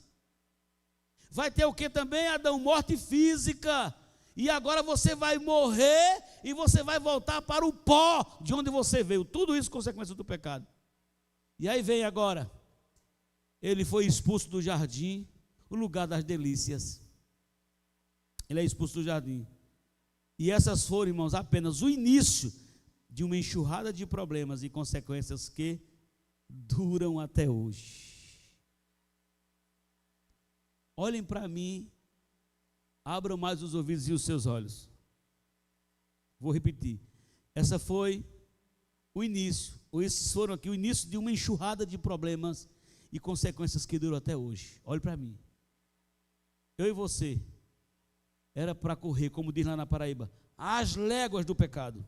Vai ter o que também, Adão? Morte física. E agora você vai morrer e você vai voltar para o pó de onde você veio. Tudo isso consequência do pecado. E aí vem agora. Ele foi expulso do jardim, o lugar das delícias. Ele é expulso do jardim. E essas foram, irmãos, apenas o início de uma enxurrada de problemas e consequências que duram até hoje. olhem para mim, abram mais os ouvidos e os seus olhos. Vou repetir. Essa foi o início, ou esses foram aqui o início de uma enxurrada de problemas e consequências que duram até hoje. Olhe para mim. Eu e você era para correr, como diz lá na Paraíba, às léguas do pecado.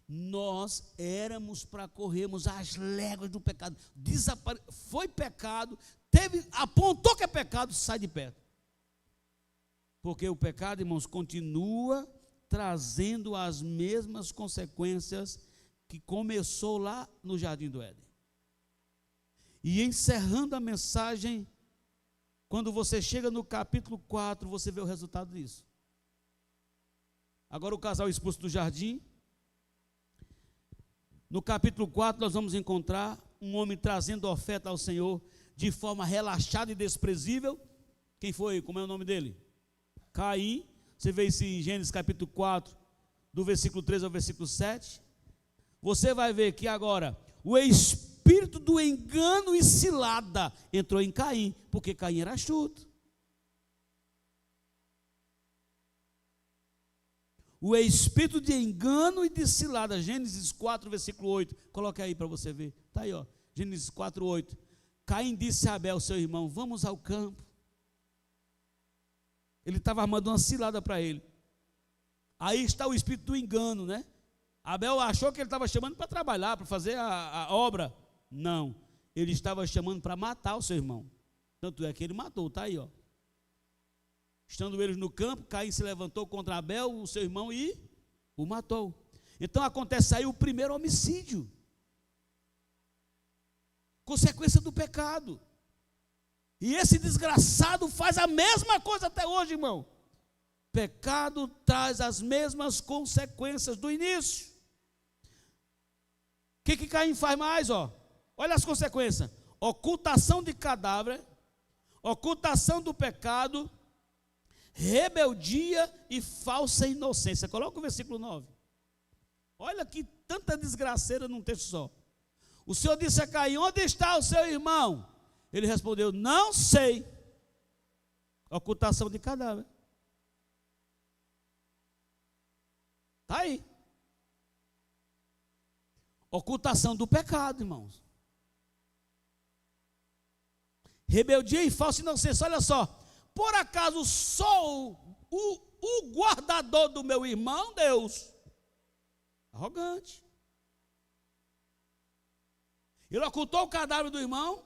Nós éramos para corrermos às léguas do pecado. Foi pecado, apontou que é pecado, sai de perto. Porque o pecado, irmãos, continua trazendo as mesmas consequências que começou lá no Jardim do Éden. E encerrando a mensagem, quando você chega no capítulo 4, você vê o resultado disso. Agora o casal expulso do jardim. No capítulo 4 nós vamos encontrar um homem trazendo oferta ao Senhor de forma relaxada e desprezível. Quem foi? Como é o nome dele? Caim. Você vê isso em Gênesis capítulo 4, do versículo 3 ao versículo 7. Você vai ver que agora o espírito do engano e cilada entrou em Caim, porque Caim era astuto. O espírito de engano e de cilada, Gênesis 4, versículo 8. Coloca aí para você ver. Está aí, ó. Gênesis 4, 8. Caim disse a Abel, seu irmão: vamos ao campo. Ele estava armando uma cilada para ele. Aí está o espírito do engano, né? Abel achou que ele estava chamando para trabalhar, para fazer a obra. Não, ele estava chamando para matar o seu irmão. Tanto é que ele matou, está aí, ó. Estando eles no campo, Caim se levantou contra Abel, o seu irmão, e o matou. Então acontece aí o primeiro homicídio. Consequência do pecado. E esse desgraçado faz a mesma coisa até hoje, irmão. Pecado traz as mesmas consequências do início. O que Caim faz mais? Ó? Olha as consequências: ocultação de cadáver, ocultação do pecado, rebeldia e falsa inocência. Coloca o versículo 9. Olha que tanta desgraceira num texto só. O Senhor disse a Caim: onde está o seu irmão? Ele respondeu: não sei. Ocultação de cadáver. Está aí. Ocultação do pecado, irmãos. Rebeldia e falsa inocência. Olha só. Por acaso sou o guardador do meu irmão, Deus? Arrogante. Ele ocultou o cadáver do irmão.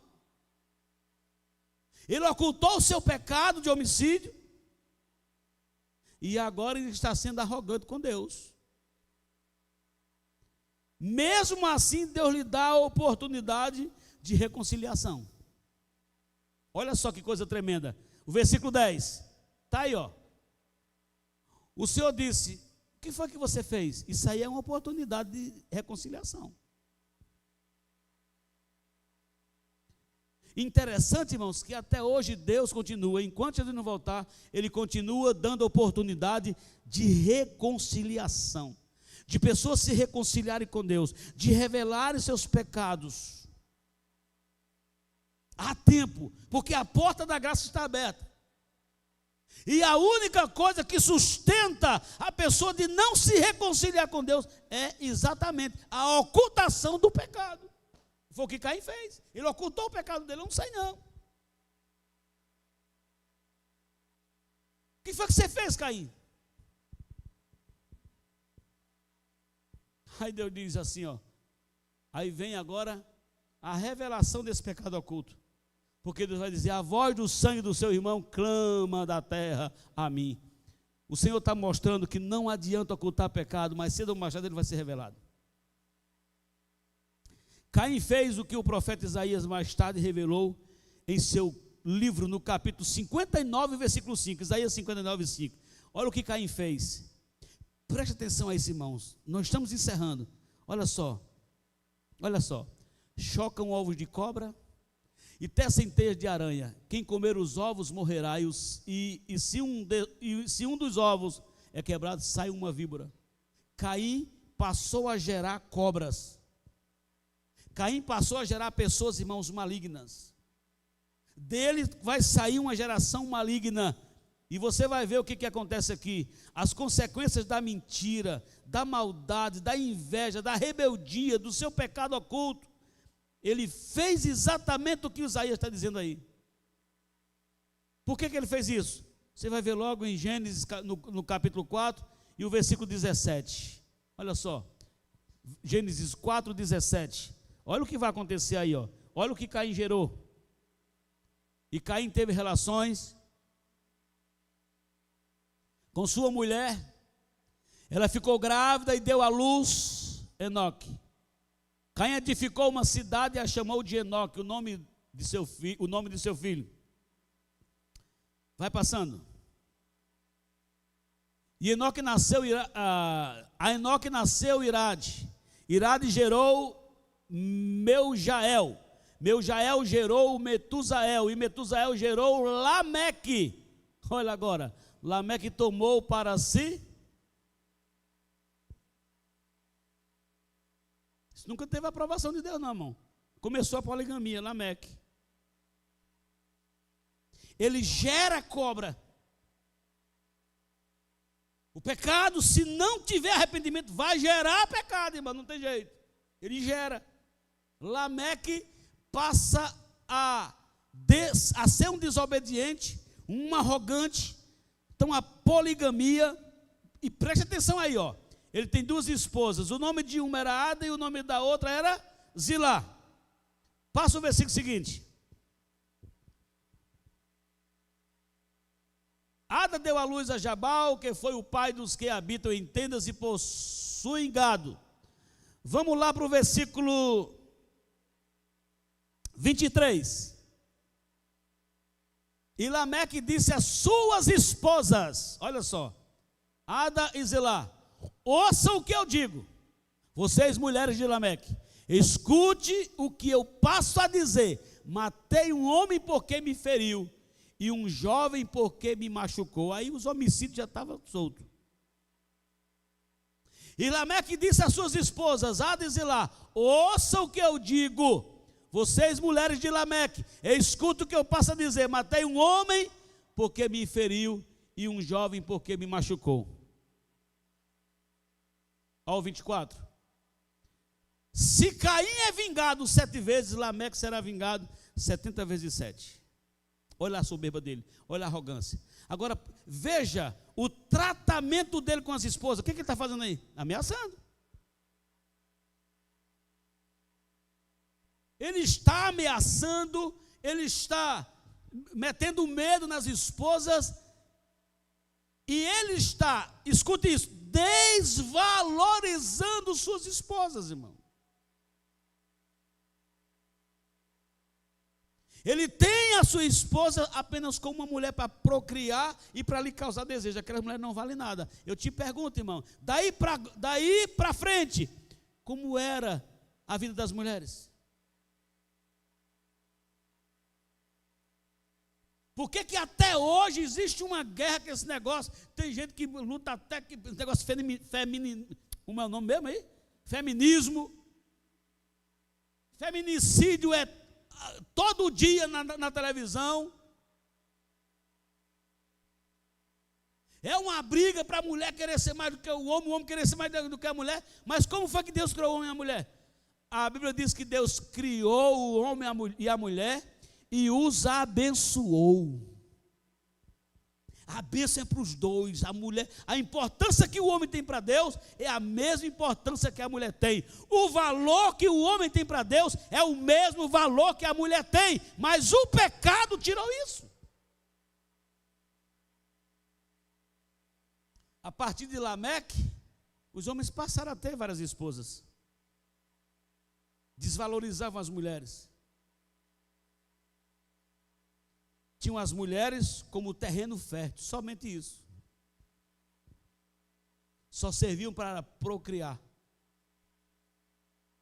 Ele ocultou o seu pecado de homicídio. E agora ele está sendo arrogante com Deus. Mesmo assim, Deus lhe dá a oportunidade de reconciliação. Olha só que coisa tremenda. O versículo 10. Está aí, ó. O Senhor disse: o que foi que você fez? Isso aí é uma oportunidade de reconciliação. Interessante, irmãos, que até hoje Deus continua, enquanto ele não voltar, ele continua dando oportunidade de reconciliação, de pessoas se reconciliarem com Deus, de revelarem seus pecados. Há tempo, porque a porta da graça está aberta. E a única coisa que sustenta a pessoa de não se reconciliar com Deus é exatamente a ocultação do pecado. Foi o que Caim fez. Ele ocultou o pecado dele, eu não sei não. O que foi que você fez, Caim? Aí Deus diz assim, ó. Aí vem agora a revelação desse pecado oculto. Porque Deus vai dizer: a voz do sangue do seu irmão clama da terra a mim. O Senhor está mostrando que não adianta ocultar pecado, mas cedo ou mais tarde ele vai ser revelado. Caim fez o que o profeta Isaías mais tarde revelou em seu livro, no capítulo 59, versículo 5. Isaías 59, 5. Olha o que Caim fez. Preste atenção a isso, irmãos. Nós estamos encerrando. Olha só. Olha só. Chocam ovos de cobra e tecem teias de aranha. Quem comer os ovos morrerá, e se um dos ovos é quebrado, sai uma víbora. Caim passou a gerar cobras. Caim passou a gerar pessoas, irmãos, malignas. Dele vai sair uma geração maligna. E você vai ver o que acontece aqui. As consequências da mentira, da maldade, da inveja, da rebeldia, do seu pecado oculto. Ele fez exatamente o que Isaías está dizendo aí. Por que ele fez isso? Você vai ver logo em Gênesis, no capítulo 4, e o versículo 17. Olha só. Gênesis 4, 17. Olha o que vai acontecer aí, ó. Olha o que Caim gerou. E Caim teve relações com sua mulher. Ela ficou grávida e deu à luz Enoque. Caim edificou uma cidade e a chamou de Enoque, o nome de seu filho. Vai passando. E Enoque nasceu, a Enoque nasceu Irade. Irade gerou Meujael. Meujael gerou Metusael. E Metusael gerou Lameque. Olha agora. Lameque tomou para si. Isso nunca teve aprovação de Deus, não, irmão. Começou a poligamia, Lameque. Ele gera cobra. O pecado, se não tiver arrependimento, vai gerar pecado, irmão, não tem jeito. Ele gera. Lameque passa a ser um desobediente, um arrogante. Então a poligamia, e preste atenção aí, ó. Ele tem duas esposas, o nome de uma era Ada e o nome da outra era Zilá. Passa o versículo seguinte. Ada deu à luz a Jabal, que foi o pai dos que habitam em tendas e possuem gado. Vamos lá para o versículo 23. E Lameque disse às suas esposas, olha só, Ada e Zilá, ouçam o que eu digo, vocês mulheres de Lameque, escute o que eu passo a dizer. Matei um homem porque me feriu, e um jovem porque me machucou. Aí os homicídios já estavam soltos. E Lameque disse às suas esposas, Ada e Zilá, ouçam o que eu digo, vocês mulheres de Lameque, escuta o que eu passo a dizer. Matei um homem porque me feriu, e um jovem porque me machucou. Ao 24. Se Caim é vingado 7 vezes, Lameque será vingado 70 vezes 7. Olha a soberba dele, olha a arrogância. Agora, veja o tratamento dele com as esposas. O que ele está fazendo aí? Ameaçando. Ele está ameaçando, ele está metendo medo nas esposas, e ele está, escute isso, desvalorizando suas esposas, irmão. Ele tem a sua esposa apenas como uma mulher para procriar e para lhe causar desejo. Aquela mulher não vale nada. Eu te pergunto, irmão, daí para frente, como era a vida das mulheres? Por que até hoje existe uma guerra com esse negócio? Tem gente que luta até que esse negócio como é o nome mesmo aí? Feminismo. Feminicídio é todo dia na televisão. É uma briga para a mulher querer ser mais do que o homem querer ser mais do que a mulher. Mas como foi que Deus criou o homem e a mulher? A Bíblia diz que Deus criou o homem e a mulher e os abençoou. A bênção é para os dois. A mulher, a importância que o homem tem para Deus é a mesma importância que a mulher tem. O valor que o homem tem para Deus é o mesmo valor que a mulher tem. Mas o pecado tirou isso. A partir de Lameque, os homens passaram a ter várias esposas. Desvalorizavam as mulheres. Tinham as mulheres como terreno fértil, somente isso. Só serviam para procriar.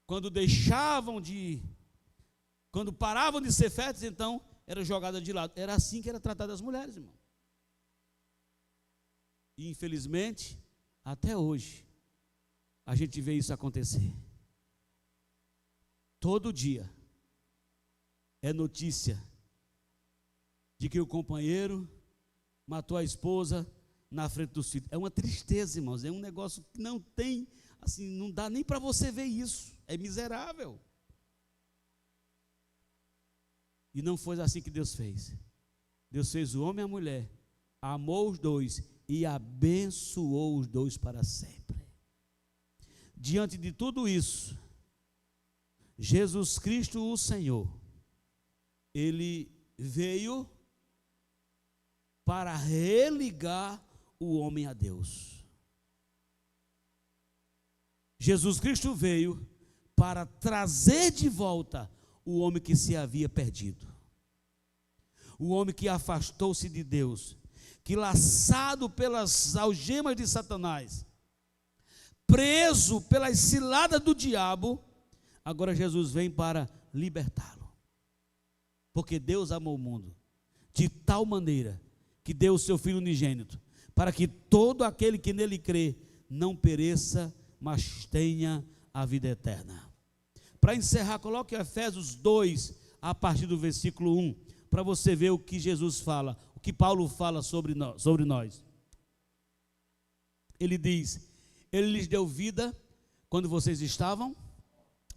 Quando paravam de ser férteis, então era jogada de lado. Era assim que era tratada as mulheres, irmão. E infelizmente, até hoje, a gente vê isso acontecer. Todo dia é notícia de que o companheiro matou a esposa na frente dos filhos. É uma tristeza, irmãos, é um negócio que não tem, assim, não dá nem para você ver isso, é miserável. E não foi assim que Deus fez. Deus fez o homem e a mulher, amou os dois e abençoou os dois para sempre. Diante de tudo isso, Jesus Cristo, o Senhor, Ele veio para religar o homem a Deus. Jesus Cristo veio para trazer de volta o homem que se havia perdido. O homem que afastou-se de Deus, que laçado pelas algemas de Satanás, preso pelas ciladas do diabo, agora Jesus vem para libertá-lo. Porque Deus amou o mundo de tal maneira que deu o seu Filho unigênito, para que todo aquele que nele crê não pereça, mas tenha a vida eterna. Para encerrar, coloque Efésios 2, a partir do versículo 1, para você ver o que Jesus fala, o que Paulo fala sobre nós. Ele diz: Ele lhes deu vida quando vocês estavam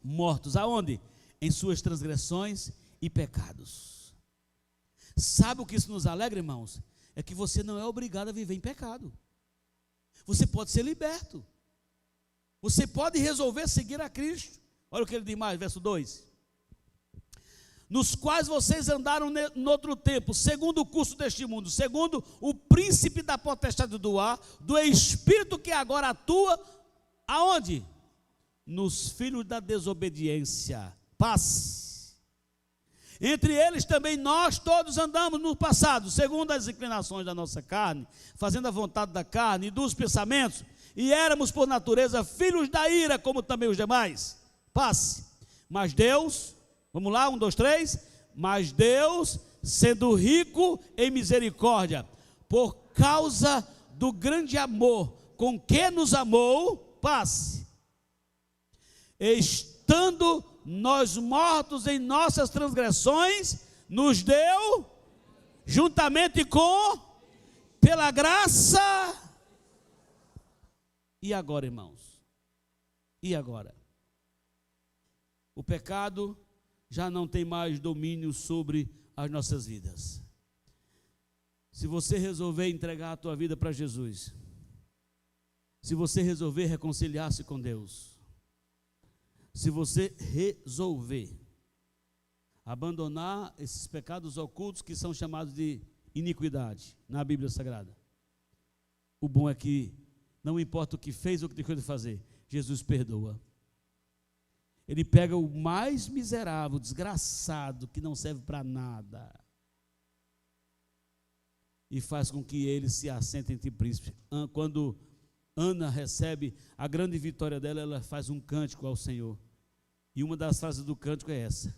mortos. Aonde? Em suas transgressões e pecados. Sabe o que isso nos alegra, irmãos? É que você não é obrigado a viver em pecado. Você pode ser liberto. Você pode resolver seguir a Cristo. Olha o que ele diz mais, verso 2. Nos quais vocês andaram no outro tempo, segundo o curso deste mundo, segundo o príncipe da potestade do ar, do espírito que agora atua, aonde? Nos filhos da desobediência. Paz. Entre eles também nós todos andamos no passado, segundo as inclinações da nossa carne, fazendo a vontade da carne e dos pensamentos, e éramos por natureza filhos da ira, como também os demais. Passe. Mas Deus, vamos lá, 1, 2, 3. Mas Deus, sendo rico em misericórdia, por causa do grande amor com que nos amou, passe. Estando nós mortos em nossas transgressões, nos deu, juntamente com, pela graça. E agora, irmãos? E agora? O pecado já não tem mais domínio sobre as nossas vidas. Se você resolver entregar a tua vida para Jesus, se você resolver reconciliar-se com Deus, se você resolver abandonar esses pecados ocultos que são chamados de iniquidade na Bíblia Sagrada, o bom é que não importa o que fez ou o que deixou de fazer, Jesus perdoa. Ele pega o mais miserável, desgraçado, que não serve para nada, e faz com que ele se assente entre príncipes. Quando Ana recebe a grande vitória dela, ela faz um cântico ao Senhor. E uma das frases do cântico é essa: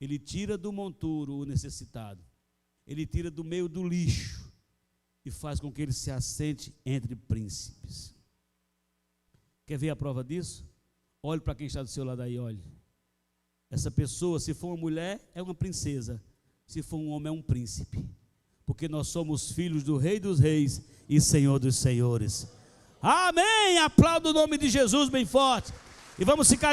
Ele tira do monturo o necessitado, Ele tira do meio do lixo, e faz com que ele se assente entre príncipes. Quer ver a prova disso? Olhe para quem está do seu lado aí, olhe. Essa pessoa, se for uma mulher, é uma princesa. Se for um homem, é um príncipe. Porque nós somos filhos do Rei dos Reis e Senhor dos Senhores. Amém! Aplauda o nome de Jesus bem forte. E vamos ficar